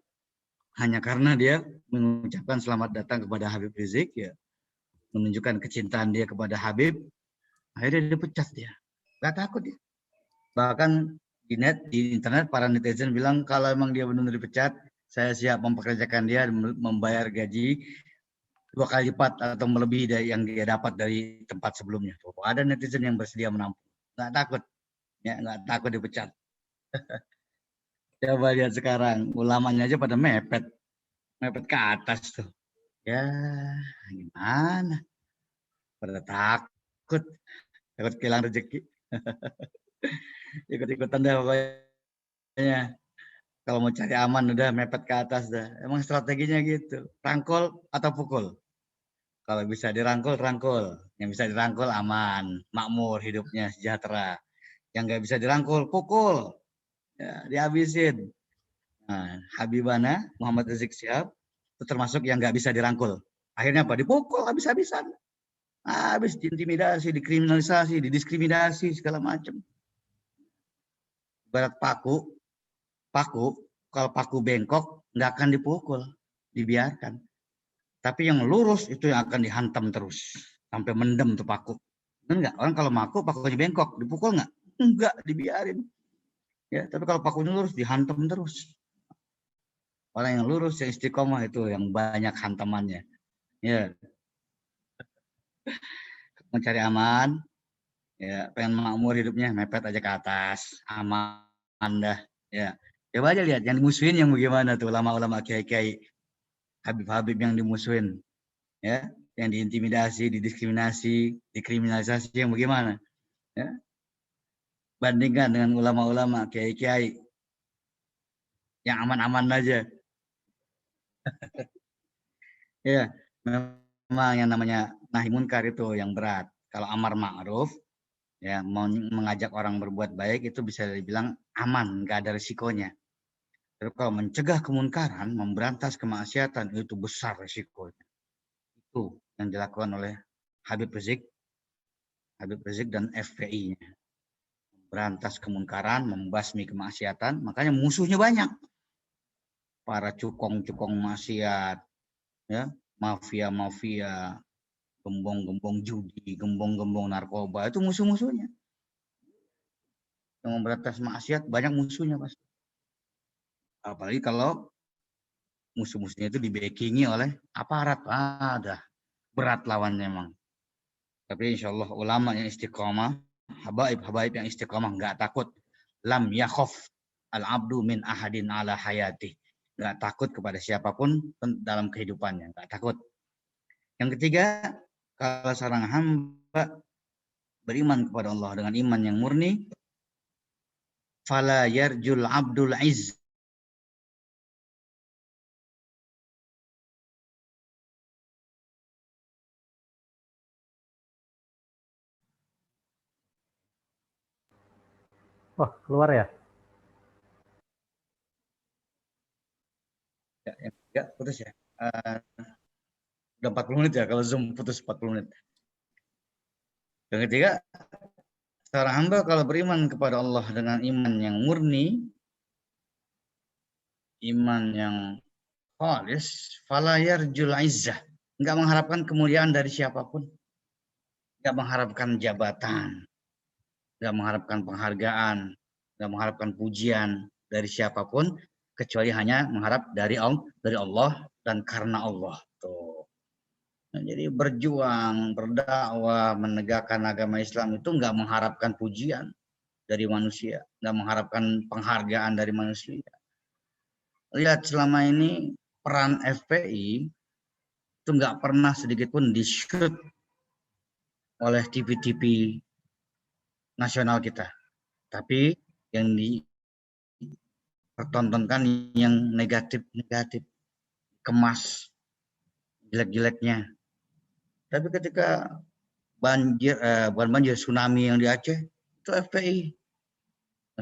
hanya karena dia mengucapkan selamat datang kepada Habib Rizik ya, menunjukkan kecintaan dia kepada Habib, akhirnya dipecat dia. Nggak takut dia. Bahkan di internet para netizen bilang kalau emang dia benar-benar dipecat, saya siap mempekerjakan dia, membayar gaji 2 kali lipat atau melebihi dari yang dia dapat dari tempat sebelumnya. Ada netizen yang bersedia menampung, nggak takut, ya nggak takut dipecat. Coba lihat sekarang, ulamanya aja pada mepet ke atas tuh. Ya gimana? Pada takut kehilangan rezeki. Ikut-ikutan deh pokoknya. Kalau mau cari aman udah mepet ke atas dah. Emang strateginya gitu. Rangkul atau pukul. Kalau bisa dirangkul, rangkul. Yang bisa dirangkul aman, makmur hidupnya, sejahtera. Yang nggak bisa dirangkul, pukul. Ya, dihabisin. Nah, Habibana, Muhammad Rizik Syihab, itu termasuk yang nggak bisa dirangkul. Akhirnya apa? Dipukul habis-habisan. Habis diintimidasi, dikriminalisasi, didiskriminasi, segala macam. Ibarat paku, kalau paku bengkok nggak akan dipukul, dibiarkan. Tapi yang lurus itu yang akan dihantam terus sampai mendem tuh paku. Enggak, orang kalau pakunya bengkok, dipukul nggak? Enggak, dibiarin. Ya, tapi kalau pakunya lurus dihantam terus. Orang yang lurus, yang istiqomah itu yang banyak hantamannya. Ya. Mencari aman, ya pengen makmur hidupnya, mepet aja ke atas, aman dah. Ya. Coba aja lihat yang dimusuhin yang bagaimana tuh, ulama-ulama kiai-kiai, Habib-habib yang dimusuhin, ya, yang diintimidasi, didiskriminasi, dikriminalisasi yang bagaimana, ya. Bandingkan dengan ulama-ulama kiai-kiai yang aman-aman aja. Ya, memang yang namanya nahi munkar itu yang berat. Kalau amar ma'ruf, ya, mengajak orang berbuat baik itu bisa dibilang aman, nggak ada risikonya. Tapi kalau mencegah kemunkaran, memberantas kemaksiatan, itu besar risikonya. Itu yang dilakukan oleh Habib Rizik dan FPI-nya. Berantas kemunkaran, membasmi kemaksiatan, makanya musuhnya banyak. Para cukong-cukong maksiat, ya, mafia-mafia, gembong-gembong judi, gembong-gembong narkoba, itu musuh-musuhnya. Yang memberantas maksiat banyak musuhnya pasti. Apalagi kalau musuh-musuhnya itu di-backingi oleh aparat, ada berat lawannya memang. Tapi insya Allah ulama yang istiqomah, habaib yang istiqomah nggak takut. Lam yakhaf al-abdu min ahadin ala hayati. Nggak takut kepada siapapun dalam kehidupannya, nggak takut. Yang ketiga, kalau seorang hamba beriman kepada Allah dengan iman yang murni, fala yarjul abdul izz. Wah, keluar ya? Ya, putus ya. Udah 40 menit ya, kalau Zoom putus 40 menit. Yang ketiga, seorang hamba kalau beriman kepada Allah dengan iman yang murni, iman yang khalis, fala yarjul izzah. Enggak mengharapkan kemuliaan dari siapapun. Enggak mengharapkan jabatan. Enggak mengharapkan penghargaan. Enggak mengharapkan pujian dari siapapun, kecuali hanya mengharap dari Allah dan karena Allah. Tuh. Nah, jadi berjuang, berdakwah, menegakkan agama Islam itu nggak mengharapkan pujian dari manusia, nggak mengharapkan penghargaan dari manusia. Lihat selama ini peran FPI itu nggak pernah sedikit pun di-shoot oleh TV-TV nasional kita. Tapi yang dipertontonkan yang negatif-negatif, kemas jelek-jeleknya. Tapi ketika bukan banjir, tsunami yang di Aceh, itu FPI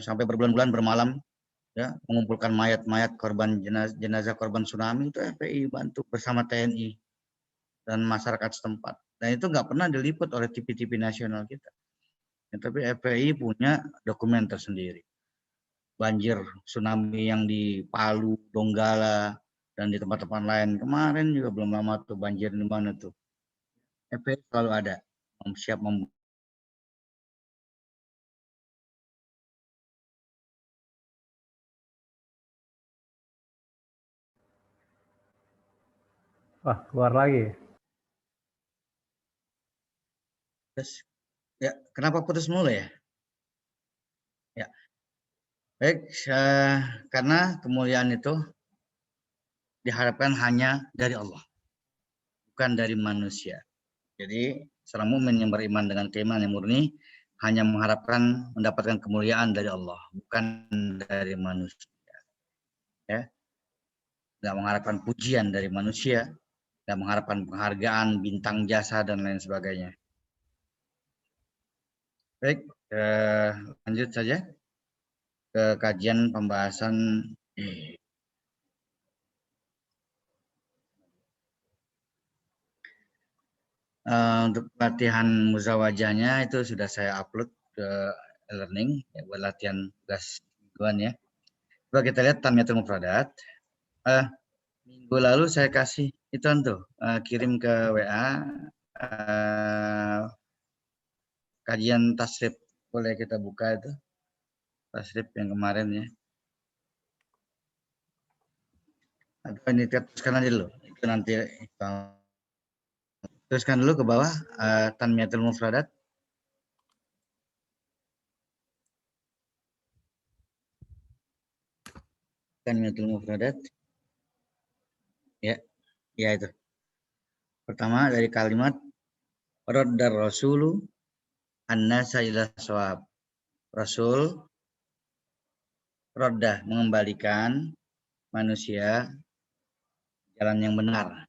sampai berbulan-bulan bermalam ya mengumpulkan mayat-mayat korban jenazah korban tsunami, itu FPI bantu bersama TNI dan masyarakat setempat. Dan itu nggak pernah diliput oleh TV-TV nasional kita. Ya, tapi FPI punya dokumen tersendiri. Banjir tsunami yang di Palu, Donggala, dan di tempat-tempat lain. Kemarin juga belum lama tuh banjir di mana tuh. FPI selalu ada, siap membantu. Wah, keluar lagi. Ya, kenapa putus mulu ya? Ya, baik, karena kemuliaan itu diharapkan hanya dari Allah, bukan dari manusia. Jadi seorang mukmin yang beriman dengan keimanan yang murni hanya mengharapkan mendapatkan kemuliaan dari Allah, bukan dari manusia. Ya, nggak mengharapkan pujian dari manusia, nggak mengharapkan penghargaan, bintang jasa dan lain sebagainya. Baik, lanjut saja ke kajian pembahasan untuk latihan muzawajahnya itu sudah saya upload ke e-learning ya, buat latihan tugas mingguan ya. Coba kita lihat Tanmiyatul Mufradat. Minggu lalu saya kasih itu tuh kirim ke WA kajian tasrif, boleh kita buka itu tasrif yang kemarin ya. Atau ini teruskan aja dulu, itu nanti teruskan dulu ke bawah Tanmiyatul Mufradat. Tanmiyatul Mufradat. Ya, ya itu. Pertama dari kalimat Raddar Rasulu an-nasa ila shawab. Rasul Radda mengembalikan manusia jalan yang benar.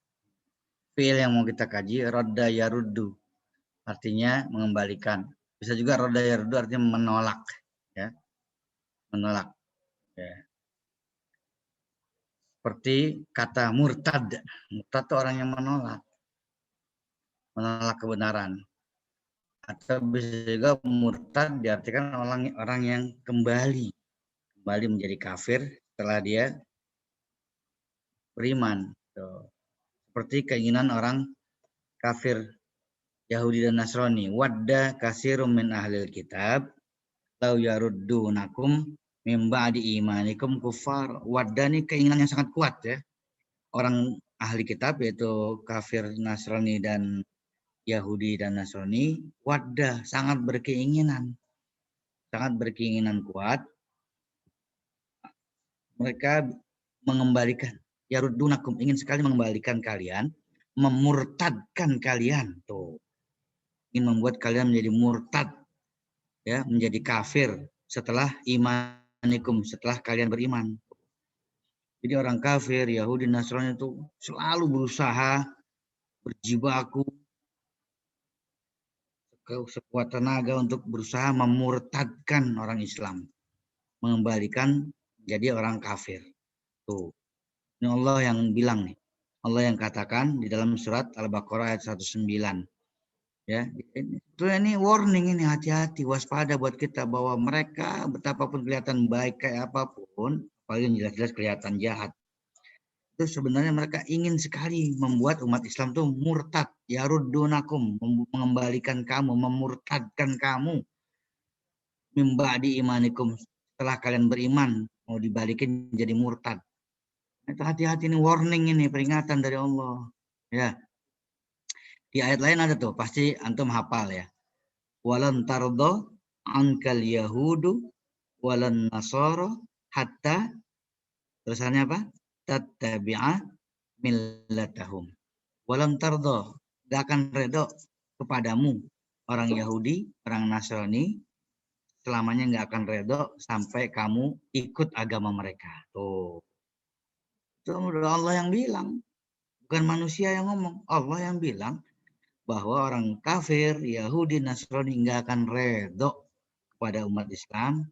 Fi'il yang mau kita kaji Radda yaruddu, artinya mengembalikan. Bisa juga Radda yaruddu artinya menolak, ya, menolak. Ya. Seperti kata murtad. Murtad itu orang yang menolak kebenaran. Atau bisa juga murtad diartikan orang yang kembali menjadi kafir setelah dia beriman. Seperti keinginan orang kafir Yahudi dan Nasrani. Wadda kasirum min ahlil kitab lau yaruddunakum min ba'di imanikum kufar. Wadda ini keinginan yang sangat kuat ya. Orang ahli kitab yaitu kafir Nasrani dan Yahudi dan Nasrani, wadda sangat berkeinginan kuat. Mereka mengembalikan yaruddunakum, ingin sekali mengembalikan kalian, memurtadkan kalian tuh. Ingin membuat kalian menjadi murtad ya, menjadi kafir setelah imanikum, setelah kalian beriman. Jadi orang kafir, Yahudi, Nasrani itu selalu berusaha berjibaku sekuat tenaga untuk berusaha memurtadkan orang Islam, mengembalikan jadi orang kafir. Tuh. Ini Allah yang bilang nih. Allah yang katakan di dalam surat Al-Baqarah ayat 109. Ya, itu ini warning, ini hati-hati, waspada buat kita bahwa mereka betapapun kelihatan baik kayak apapun, paling jelas-jelas kelihatan jahat. Itu sebenarnya mereka ingin sekali membuat umat Islam tuh murtad, yaruddunakum, mengembalikan kamu, memurtadkan kamu, mimba di imanikum, setelah kalian beriman mau dibalikin jadi murtad. Itu hati-hati, ini warning, ini peringatan dari Allah. Ya. Di ayat lain ada tuh, pasti antum hafal ya. Walan tardo ankal yahudu walan nasoro hatta, terusannya apa? Tattabi'a millatahum. Walam tardo, gak akan redho kepadamu orang Yahudi, orang Nasrani, selamanya nggak akan redho sampai kamu ikut agama mereka. Tuh, itu udah Allah yang bilang, bukan manusia yang ngomong. Allah yang bilang bahwa orang kafir, Yahudi, Nasrani nggak akan redho kepada umat Islam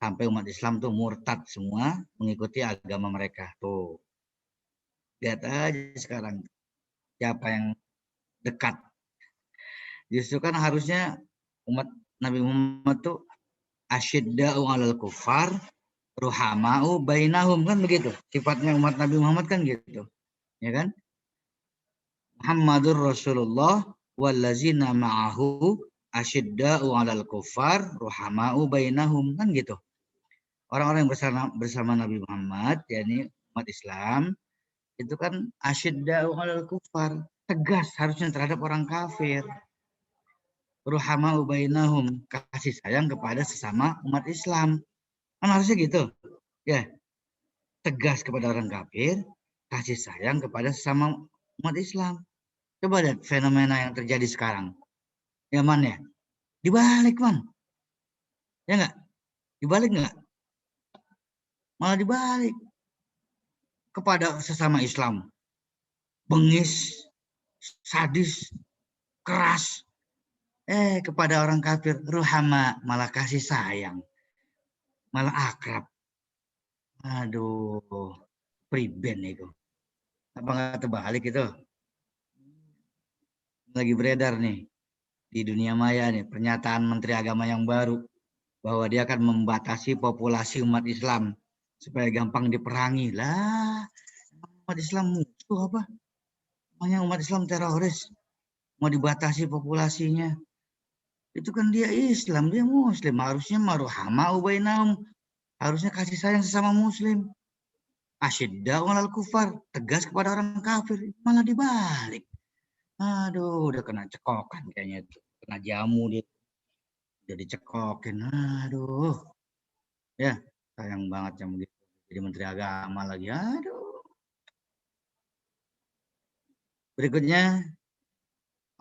sampai umat Islam tuh murtad semua mengikuti agama mereka. Tuh, lihat aja sekarang siapa yang dekat. Justru kan harusnya umat Nabi Muhammad tuh asyidda'u 'alal kufar ruhama'u bainahum, kan begitu. Sifatnya umat Nabi Muhammad kan gitu. Ya kan? Muhammadur Rasulullah wallazina ma'ahu asyidda'u 'alal kufar ruhama'u bainahum, kan gitu. Orang-orang yang bersama Nabi Muhammad, yakni umat Islam, itu kan asyidda'u 'alal kufar, tegas harusnya terhadap orang kafir. Ruhama'u bainahum, kasih sayang kepada sesama umat Islam. Kan harusnya gitu. Ya, tegas kepada orang kafir, kasih sayang kepada sesama umat Islam. Coba lihat fenomena yang terjadi sekarang. Ya man ya? Dibalik man. Ya enggak? Dibalik enggak? Malah dibalik. Kepada sesama Islam. Bengis, sadis, keras. Kepada orang kafir, ruhama, malah kasih sayang. Malah akrab. Aduh, priben itu. Apa nggak terbalik itu? Lagi beredar nih di dunia maya nih pernyataan Menteri Agama yang baru bahwa dia akan membatasi populasi umat Islam supaya gampang diperangi. Lah, umat Islam musuh apa? Namanya umat Islam teroris. Mau dibatasi populasinya. Itu kan dia Islam, dia Muslim. Harusnya maruhamau bainahum. Harusnya kasih sayang sesama Muslim. Asyidda'u 'alal kufar, tegas kepada orang kafir, malah dibalik. Aduh, udah kena cekokan kayaknya itu. Kena jamu dia. Udah dicekokin. Aduh. Ya, sayang banget yang begitu. Jadi Menteri Agama lagi. Aduh. Berikutnya,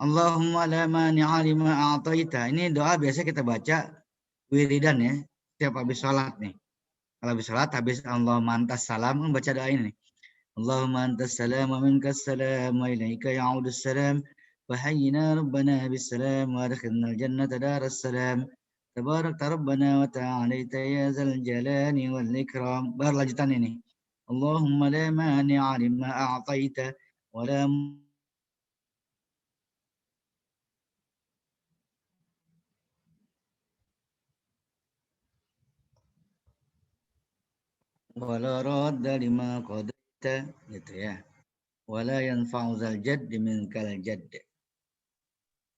Allahumma la mani'a lima a'taita. Ini doa biasa kita baca wiridan ya, setiap habis sholat nih. Kalau habis sholat, habis Allahumma antas salam, kan baca doa ini. Allahumma antas salam wa minkas salam wa ilaika ya'udus salam wa hayyina rabbana bis salam wa adkhilnal jannata daras salam. Tabarakta rabbana wa ta'alaita ya zal jalani wal ikram. Baru lanjutan ini. Allahumma la mani'a lima a'taita wa la wala radda lima qadaita, gitu ya. Wala yanfa'u zal jadd minkal jadd.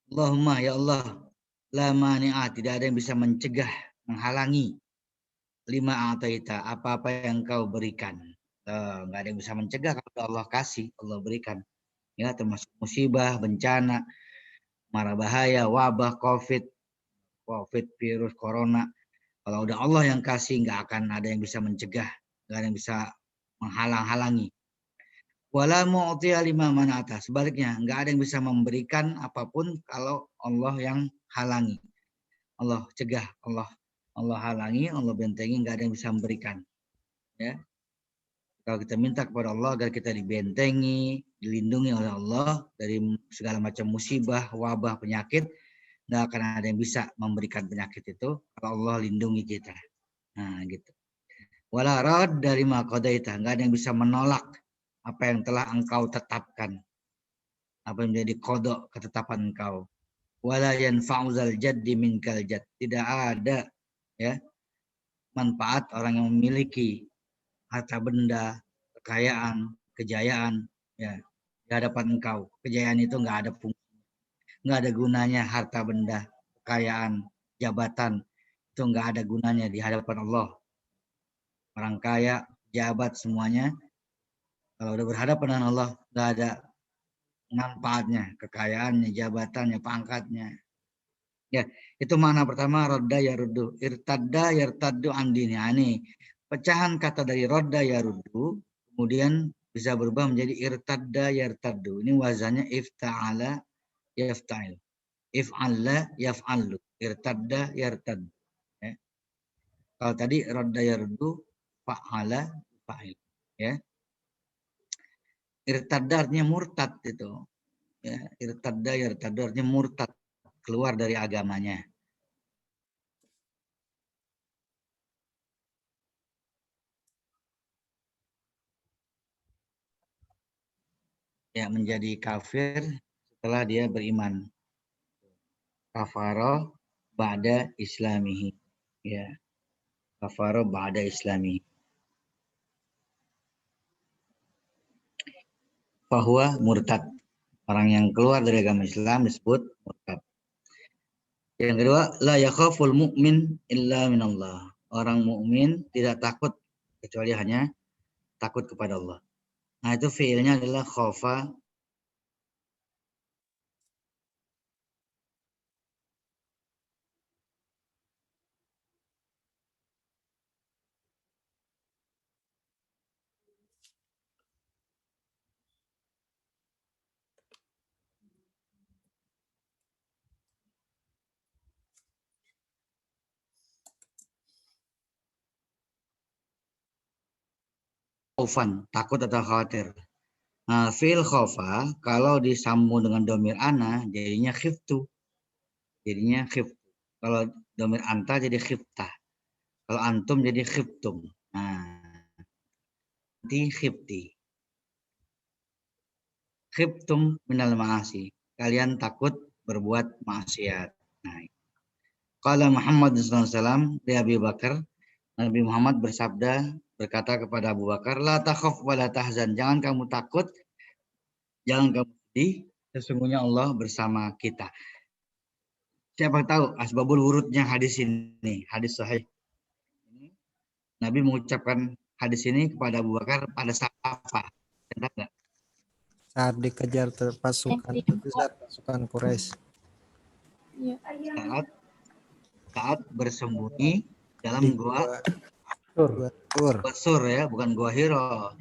Allahumma ya Allah, la mani'a, tidak ada yang bisa mencegah, menghalangi lima ataita, apa-apa yang kau berikan. Enggak ada yang bisa mencegah kalau Allah kasih, Allah berikan. Ya, termasuk musibah, bencana, mara bahaya, wabah, COVID, virus corona. Kalau udah Allah yang kasih, nggak akan ada yang bisa mencegah, nggak ada yang bisa menghalang-halangi. Wala mu'tiya lima mana'ata. Sebaliknya, nggak ada yang bisa memberikan apapun kalau Allah yang halangi. Allah cegah, Allah halangi, Allah bentengi, nggak ada yang bisa memberikan. Ya. Kalau kita minta kepada Allah agar kita dibentengi, dilindungi oleh Allah dari segala macam musibah, wabah, penyakit, nggak akan ada yang bisa memberikan penyakit itu kalau Allah lindungi kita. Nah, gitu. Wala rad dari ma qadaita, nggak ada yang bisa menolak apa yang telah engkau tetapkan, apa yang menjadi kodok ketetapan engkau. Wala yanfa'u zal jaddi minkal jadd, tidak ada ya manfaat orang yang memiliki harta benda, kekayaan, kejayaan ya di hadapan engkau. Kejayaan itu nggak ada fungsi, nggak ada gunanya. Harta benda, kekayaan, jabatan itu nggak ada gunanya di hadapan Allah. Orang kaya, jabat, semuanya kalau udah berhadapan dengan Allah nggak manfaatnya, kekayaannya, jabatannya, pangkatnya. Ya, itu makna pertama rodda yaruddu. Irtadda yartaddu an dini. Ini pecahan kata dari rodda yaruddu, kemudian bisa berubah menjadi irtadda yartaddu. Ini wazannya ifta'ala yafta'il. If'alla yaf'allu. Irtadda yartaddu. Ya. Kalau tadi rodda yaruddu, fa'ala fa'il. Ya. Irtadda artinya murtad itu. Ya, irtadda yartaddu artinya murtad, keluar dari agamanya. Ya, menjadi kafir setelah dia beriman. Kafaro ba'da islamihi. Ya, kafaro ba'da islamihi. Fahuwa murtad. Orang yang keluar dari agama Islam disebut murtad. Yang kedua, la yakhaful mu'min illa minallah. Orang mukmin tidak takut kecuali hanya takut kepada Allah. Nah, itu fiilnya adalah khofa. Khaufan, takut atau khawatir. Nah, fi'il khofa kalau disambung dengan domir ana jadinya khiftu. Jadinya khiftu. Kalau domir anta jadi khiftah. Kalau antum jadi khiftum. Nah, nanti khifti. Khiftum minal ma'asi. Kalian takut berbuat maksiat. Nah, qala Muhammad SAW di Abi Bakar, Nabi Muhammad bersabda, berkata kepada Abu Bakar, la takhaf wa la tahzan. Jangan kamu takut, jangan kamu sedih, sesungguhnya Allah bersama kita. Siapa tahu asbabul wurudnya hadis ini, hadis sahih. Nabi mengucapkan hadis ini kepada Abu Bakar pada saat apa? Saat dikejar pasukan Quraisy. Saat bersembunyi dalam gua Sur ya, bukan gua Hiro.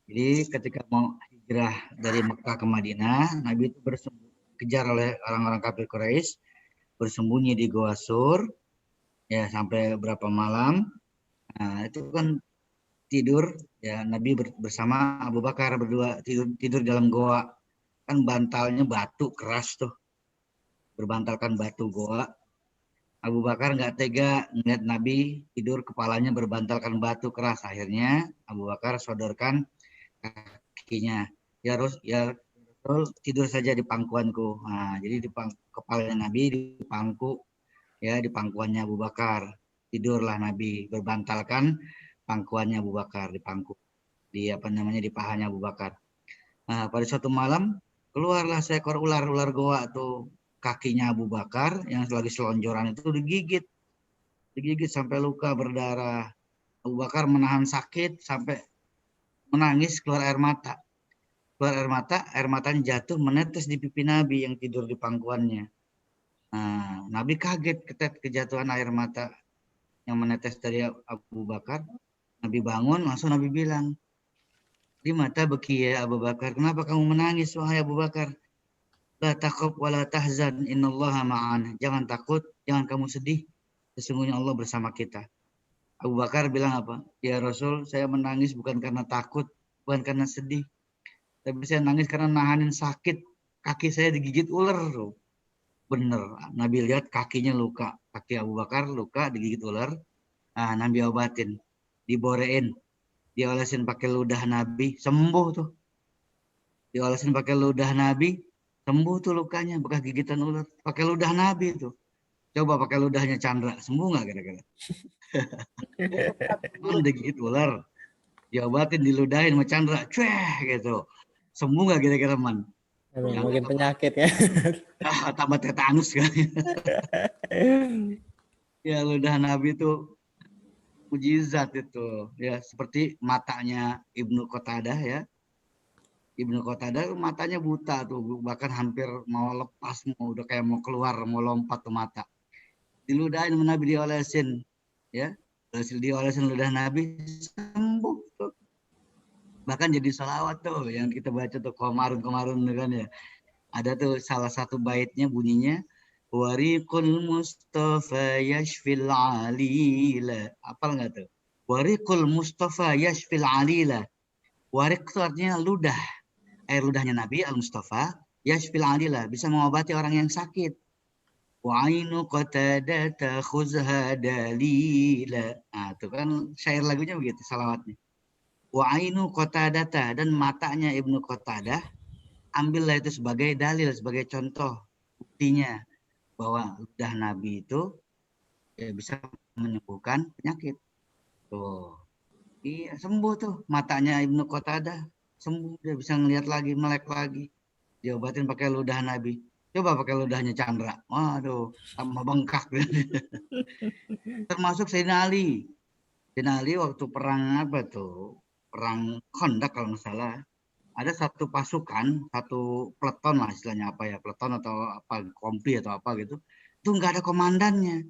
Jadi ketika mau hijrah dari Mekah ke Madinah, Nabi itu kejar oleh orang-orang kafir Quraisy, bersembunyi di gua Sur ya sampai berapa malam. Nah, itu kan tidur ya, Nabi bersama Abu Bakar berdua tidur dalam goa. Kan bantalnya batu keras tuh, berbantalkan batu goa. Abu Bakar nggak tega melihat Nabi tidur kepalanya berbantalkan batu keras. Akhirnya Abu Bakar sodorkan kakinya. Ya Rasul, tidur saja di pangkuanku. Nah, jadi di kepalanya Nabi di pangku, ya di pangkuannya Abu Bakar. Tidurlah Nabi berbantalkan pangkuannya Abu Bakar di pangku, di pahanya Abu Bakar. Nah, pada suatu malam keluarlah seekor ular goa tuh, kakinya Abu Bakar yang lagi selonjoran itu digigit sampai luka berdarah. Abu Bakar menahan sakit sampai menangis, keluar air mata. Air matanya jatuh menetes di pipi Nabi yang tidur di pangkuannya. Nah, Nabi kaget kejatuhan air mata yang menetes dari Abu Bakar. Nabi bangun, langsung Nabi bilang, di mata beki ya Abu Bakar, kenapa kamu menangis wahai Abu Bakar? La takhaf wa la tahzan, innallaha ma'ana. Jangan takut, jangan kamu sedih, sesungguhnya Allah bersama kita. Abu Bakar bilang apa? Ya Rasul, saya menangis bukan karena takut, bukan karena sedih, tapi saya nangis karena nahanin sakit. Kaki saya digigit ular. Bener, Nabi lihat kakinya luka, kaki Abu Bakar luka digigit ular. Nah, Nabi obatin, diborein, diolesin pakai ludah Nabi, sembuh tuh. Diolesin pakai ludah Nabi, sembuh tuh lukanya bekas gigitan ular. Pakai ludah Nabi tuh. Coba pakai ludahnya Chandra, sembuh nggak kira-kira? Digigit ular, diobatin, diludahin sama Chandra, cueh gitu. Sembuh nggak kira-kira man? Mungkin penyakit ya. Tambah tetanus kan. Ya ludah Nabi itu mujizat itu ya, seperti matanya Ibnu Qatadah ya, Ibnu Qatadah matanya buta tuh, bahkan hampir mau lepas, udah kayak mau keluar, mau lompat tuh mata. Diludahin sama Nabi, diolesin, ya, diolesin ludah Nabi, sembuh tuh. Bahkan jadi salawat tuh yang kita baca tuh kemarin kan ya. Ada tuh salah satu baitnya bunyinya Wariqul Mustafa yashfil alila. Apal nggak tuh? Wariqul Mustafa yashfil alila. Warik itu artinya ludah. Air ludahnya Nabi Al-Mustafa yashfil alila, bisa mengobati orang yang sakit. Wa ainu Qatadah takhuzha dalila. Nah, itu kan syair lagunya begitu salawatnya. Wa ainu Qatadah, dan matanya Ibnu Qatadah ambillah itu sebagai dalil, sebagai contoh buktinya bahwa ludah Nabi itu ya, bisa menyembuhkan penyakit. Tuh. Iya, sembuh tuh matanya Ibnu Qatadah, sembuh, dia bisa ngelihat lagi, melek lagi. Diobatin pakai ludah Nabi. Coba pakai ludahnya Chandra. Waduh, tambah bengkak. Termasuk Sayyidina Ali. Sayyidina Ali waktu perang apa tuh? Perang Khandaq kalau nggak salah. Ada satu pasukan, satu peleton lah istilahnya apa ya, peleton atau apa, kompi atau apa gitu. Itu nggak ada komandannya.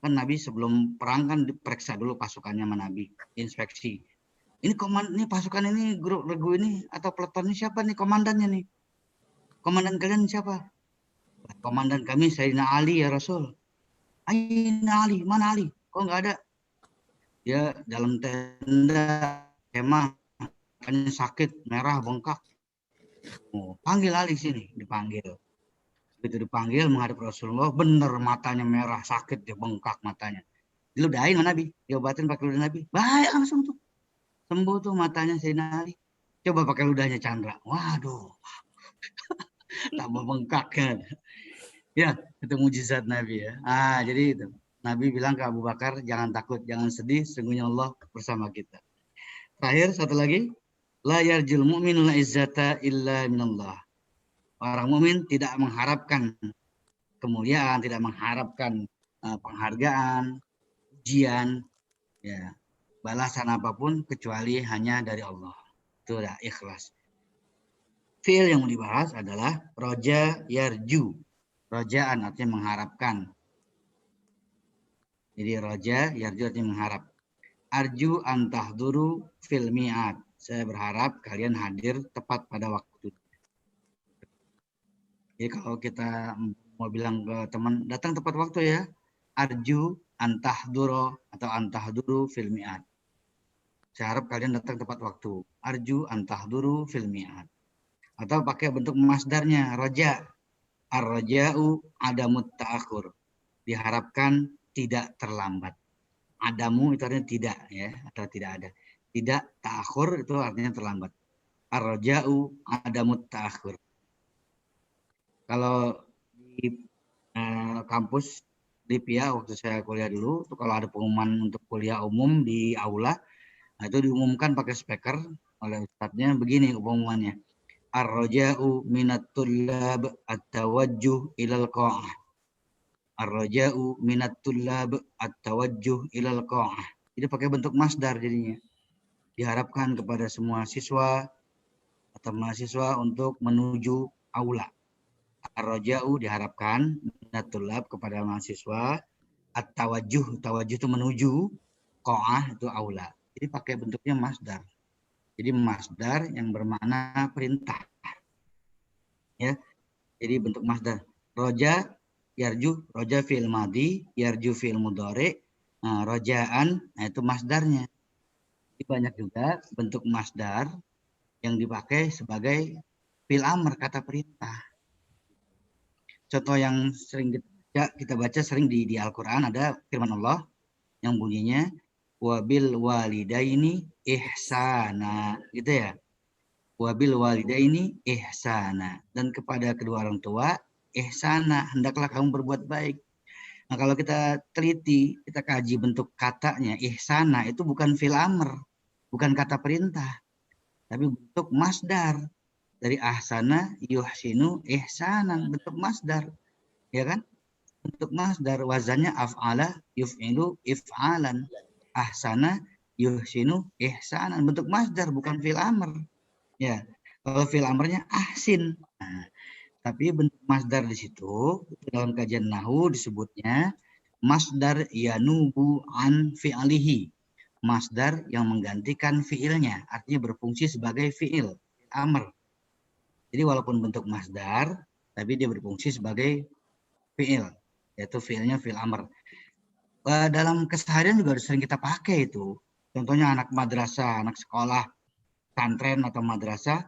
Kan Nabi sebelum perang kan diperiksa dulu pasukannya sama Nabi, inspeksi. Ini pasukan ini, grup regu ini atau peleton ini siapa nih komandannya nih? Komandan kalian siapa? Komandan kami Sayyidina Ali ya Rasul. Aina Ali, mana Ali? Kok nggak ada? Dia dalam tenda kemah, makanya sakit, merah, bengkak. Oh, panggil Ali sini, dipanggil. Begitu dipanggil menghadap Rasulullah, bener matanya merah, sakit, dia bengkak matanya. Diludahin sama Nabi, diobatin pakai ludah Nabi. Baik langsung tuh. Sembuh tuh matanya Sayyidina Ali. Coba pakai ludahnya Chandra. Waduh. Tambah bengkak kan. Ya, itu mujizat Nabi ya. Jadi itu. Nabi bilang ke Abu Bakar, jangan takut, jangan sedih, sesungguhnya Allah bersama kita. Terakhir, satu lagi. La yarjul mu'minu la izzata illa minallah. Orang mukmin tidak mengharapkan kemuliaan, tidak mengharapkan penghargaan, ujian, ya, balasan apapun kecuali hanya dari Allah. Itu udah ikhlas. Fi'il yang mau dibahas adalah roja yarju. Rojaan artinya mengharapkan. Jadi roja yarju artinya mengharap. Arju antahduru fil mi'ad. Saya berharap kalian hadir tepat pada waktu. Jadi kalau kita mau bilang ke teman, datang tepat waktu ya. Arju antahduro atau antahduru fil mi'ad. Saya harap kalian datang tepat waktu. Arju antahduru fil mi'ad. Atau pakai bentuk masdarnya, roja. Ar-roja'u adamut ta'akhur. Diharapkan tidak terlambat. Adamu itu artinya tidak ya, atau tidak ada. Tidak, ta'akhur itu artinya terlambat. Ar-roja'u adamut ta'akhur. Kalau di kampus di PIA waktu saya kuliah dulu, itu kalau ada pengumuman untuk kuliah umum di aula, nah itu diumumkan pakai speaker oleh ustadznya begini pengumumannya. Ar-raja'u minat tullab at-tawajjuh ilal qa'ah. Ar-raja'u minat tullab at-tawajjuh ilal qa'ah. Jadi pakai bentuk masdar jadinya. Diharapkan kepada semua siswa atau mahasiswa untuk menuju aula. Ar-raja'u diharapkan minat tullab kepada mahasiswa, at-tawajjuh, tawajjuh itu menuju, qa'ah itu aula. Jadi pakai bentuknya masdar. Jadi masdar yang bermakna perintah. Ya. Jadi bentuk masdar. Roja, yarju, roja fi'il madi, yarju fi'il mudhari, rojaan, nah itu masdarnya. Jadi banyak juga bentuk masdar yang dipakai sebagai fi'il amr, kata perintah. Contoh yang sering kita baca sering di Al-Quran ada firman Allah yang bunyinya wabil walidaini ihsana, gitu ya. Wabil walidaini ihsana, dan kepada kedua orang tua ihsana, hendaklah kamu berbuat baik. Nah, kalau kita teliti, kita kaji bentuk katanya, ihsana itu bukan fi'il amr, bukan kata perintah, tapi bentuk masdar. Dari ahsana yuhsinu ihsanan, bentuk masdar. Ya kan? Bentuk masdar, wazannya af'ala yuf'ilu if'alan. Ahsana yuhsinu ihsanan, bentuk masdar bukan fi'il amr. Ya. Kalau fi'il amrnya ahsin. Nah, tapi bentuk masdar di situ dalam kajian nahwu disebutnya masdar yanubu an fi'alihi. Masdar yang menggantikan fi'ilnya, artinya berfungsi sebagai fi'il amr. Jadi walaupun bentuk masdar, tapi dia berfungsi sebagai fi'il, yaitu fi'ilnya fi'il amr. Dalam keseharian juga sering kita pakai itu. Contohnya anak madrasah, anak sekolah, pesantren atau madrasah,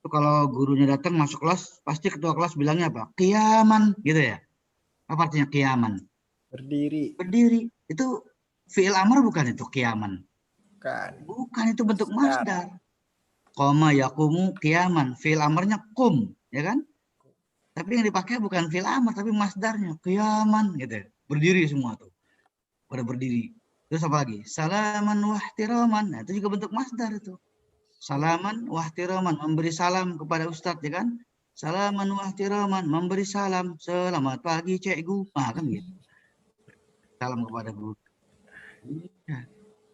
itu kalau gurunya datang masuk kelas, pasti ketua kelas bilangnya apa? Qiyaman, gitu ya. Apa artinya qiyaman? Berdiri. Berdiri. Itu fi'il amr bukan itu qiyaman? Kan. Bukan, itu bentuk masdar. Qoma yaqumu qiyaman. Fi'il amrnya kum, ya kan? Tapi yang dipakai bukan fi'il amr, tapi masdarnya qiyaman, gitu. Berdiri semua tuh. Pada berdiri. Terus apa lagi? Salaman wahtiraman. Nah, itu juga bentuk masdar itu. Salaman wahtiraman, memberi salam kepada ustadz, ya kan? Salaman wahtiraman, memberi salam. Selamat pagi, cikgu. Nah, kan gitu. Salam kepada guru. Ya.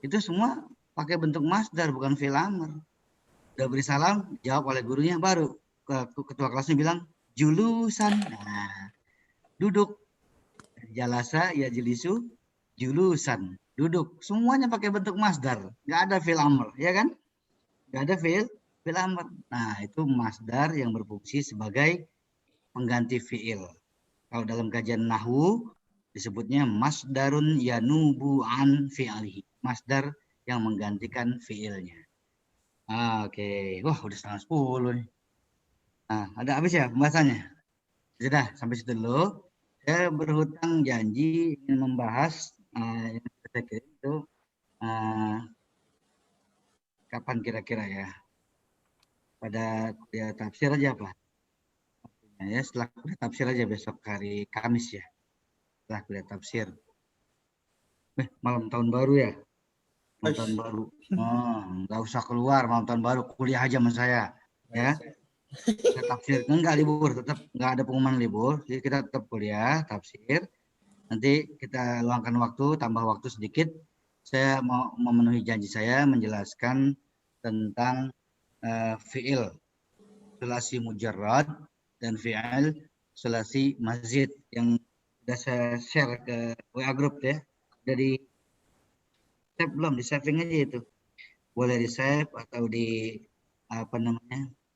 Itu semua pakai bentuk masdar, bukan fi'il amr. Udah beri salam, jawab oleh gurunya, baru ketua kelasnya bilang, julusan. Nah, duduk. Jalasa, ya jelisu, julusan. Duduk. Semuanya pakai bentuk masdar. Nggak ada fi'il amr, ya kan? Nggak ada fi'il amr. Nah, itu masdar yang berfungsi sebagai pengganti fi'il. Kalau dalam kajian nahwu disebutnya masdarun yanubu an fi'alihi. Masdar yang menggantikan fi'ilnya. Oke. Wah, udah 9:30 nih. Nah, ada habis ya pembahasannya? Sudah, sampai situ dulu. Saya berhutang janji ingin membahas yang saya kirim itu kapan kira-kira ya? Pada kuliah tafsir aja apa? Ya, setelah kuliah tafsir aja besok hari Kamis ya. Setelah kuliah tafsir. Malam tahun baru ya? Malam tahun baru. Oh, nggak usah keluar malam tahun baru, kuliah aja sama saya. Ya. Kita tafsir, enggak libur, tetap nggak ada pengumuman libur. Jadi kita tetap kuliah tafsir. Nanti kita luangkan waktu, tambah waktu sedikit. Saya mau memenuhi janji saya menjelaskan tentang fi'il sulasi mujarrad dan fi'il sulasi mazid yang sudah saya share ke WA group ya. Dari save belum, di saving aja itu. Boleh di save atau di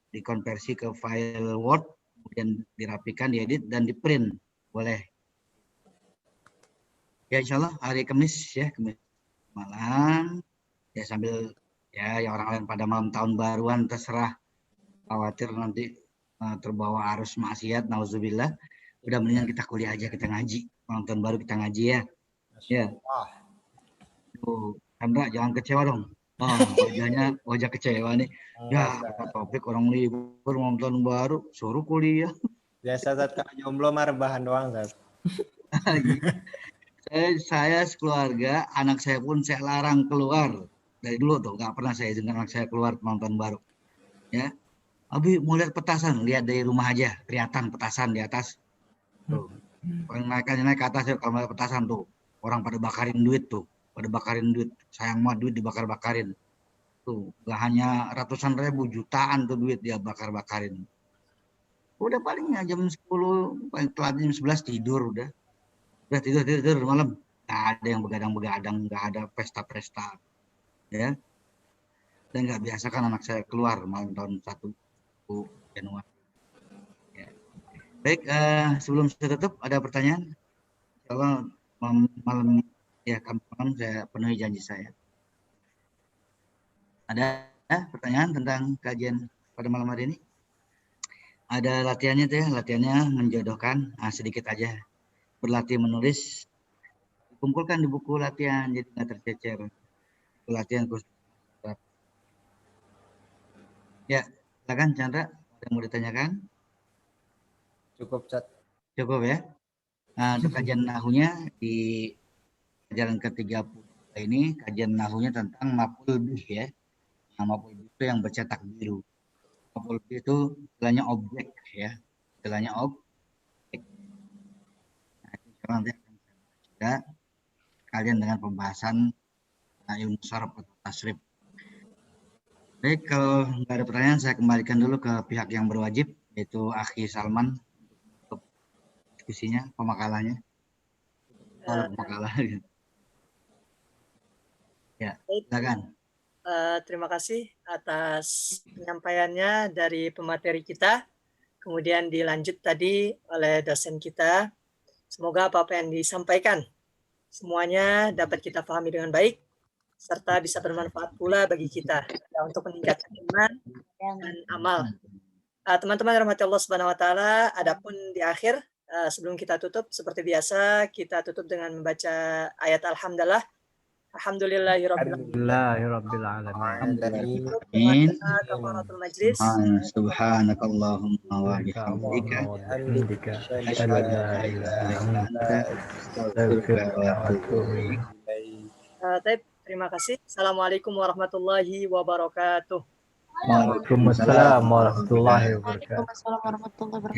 dikonversi ke file Word, kemudian dirapikan, diedit dan di print. Boleh. Ya insya Allah hari Kamis ya, Kamis malam ya, sambil ya yang orang lain pada malam tahun baruan terserah, khawatir nanti terbawa arus maksiat, nauzubillah. Udah mendingan kita kuliah aja, kita ngaji, malam tahun baru kita ngaji ya. Ya. Tuh, Chandra jangan kecewa dong. Wajahnya wajah kecewa nih. Ya, kata Topik orang libur malam tahun baru suruh kuliah. Biasa saat kalau jomblo mah rebahan doang, Zat. Saya sekeluarga, anak saya pun saya larang keluar. Dari dulu tuh nggak pernah saya izinkan anak saya keluar nonton baru. Ya, Abi mau lihat petasan, lihat dari rumah aja, kelihatan petasan di atas. Tuh, naik ke atas ya, kalau lihat petasan tuh, orang pada bakarin duit tuh, sayang mah duit dibakar-bakarin. Tuh, nggak hanya ratusan ribu, jutaan tuh duit dia bakar-bakarin. Udah palingnya jam 10, paling telat jam 11 tidur udah. Udah tidur malam, nggak ada yang begadang-begadang, nggak ada pesta-pesta, ya. Dan nggak biasa kan anak saya keluar malam tahun 1 Januari. Ya. Baik, sebelum saya tutup ada pertanyaan? Kalau malam ya malam saya penuhi janji saya. Ada pertanyaan tentang kajian pada malam hari ini? Ada latihannya tuh ya, latihannya menjodohkan, sedikit aja. Berlatih menulis, kumpulkan di buku latihan jadi nggak tercecer. Latihan khusus. Ya, silakan Chandra, ada yang mau ditanyakan? Cukup, Zat. Cukup ya. Nah, untuk kajian nahunya di pelajaran ke-30 ini, kajian nahunya tentang maf'ul bih ya. Nah, maf'ul bih itu yang bercetak biru. Maf'ul bih itu istilahnya objek ya. Istilahnya objek. Nah, itu nanti akan saya bahas juga kalian dengan pembahasan ilmu saraf atau tasrif. Baik, kalau nggak ada pertanyaan, saya kembalikan dulu ke pihak yang berwajib, yaitu Akhi Salman, untuk diskusinya, pemakalannya. Pemakalan. Ya, Baik, silakan. terima kasih atas penyampaiannya dari pemateri kita. Kemudian dilanjut tadi oleh dosen kita. Semoga apa-apa yang disampaikan semuanya dapat kita pahami dengan baik, serta bisa bermanfaat pula bagi kita ya, untuk meningkatkan iman dan amal. Teman-teman rahmati Allah Subhanahu wa taala, adapun di akhir sebelum kita tutup seperti biasa kita tutup dengan membaca ayat alhamdulillah. Alhamdulillahirabbil Alamin. Amin. kafaratul majlis. Subhanakallahumma wa bihamdika. Bihamdika Asyhadu an la ilaha illa anta, astaghfiruka wa atubu ilaik. Terima kasih. Assalamualaikum warahmatullahi wabarakatuh. Waalaikumsalam warahmatullahi wabarakatuh. Waalaikumsalam warahmatullahi wabarakatuh.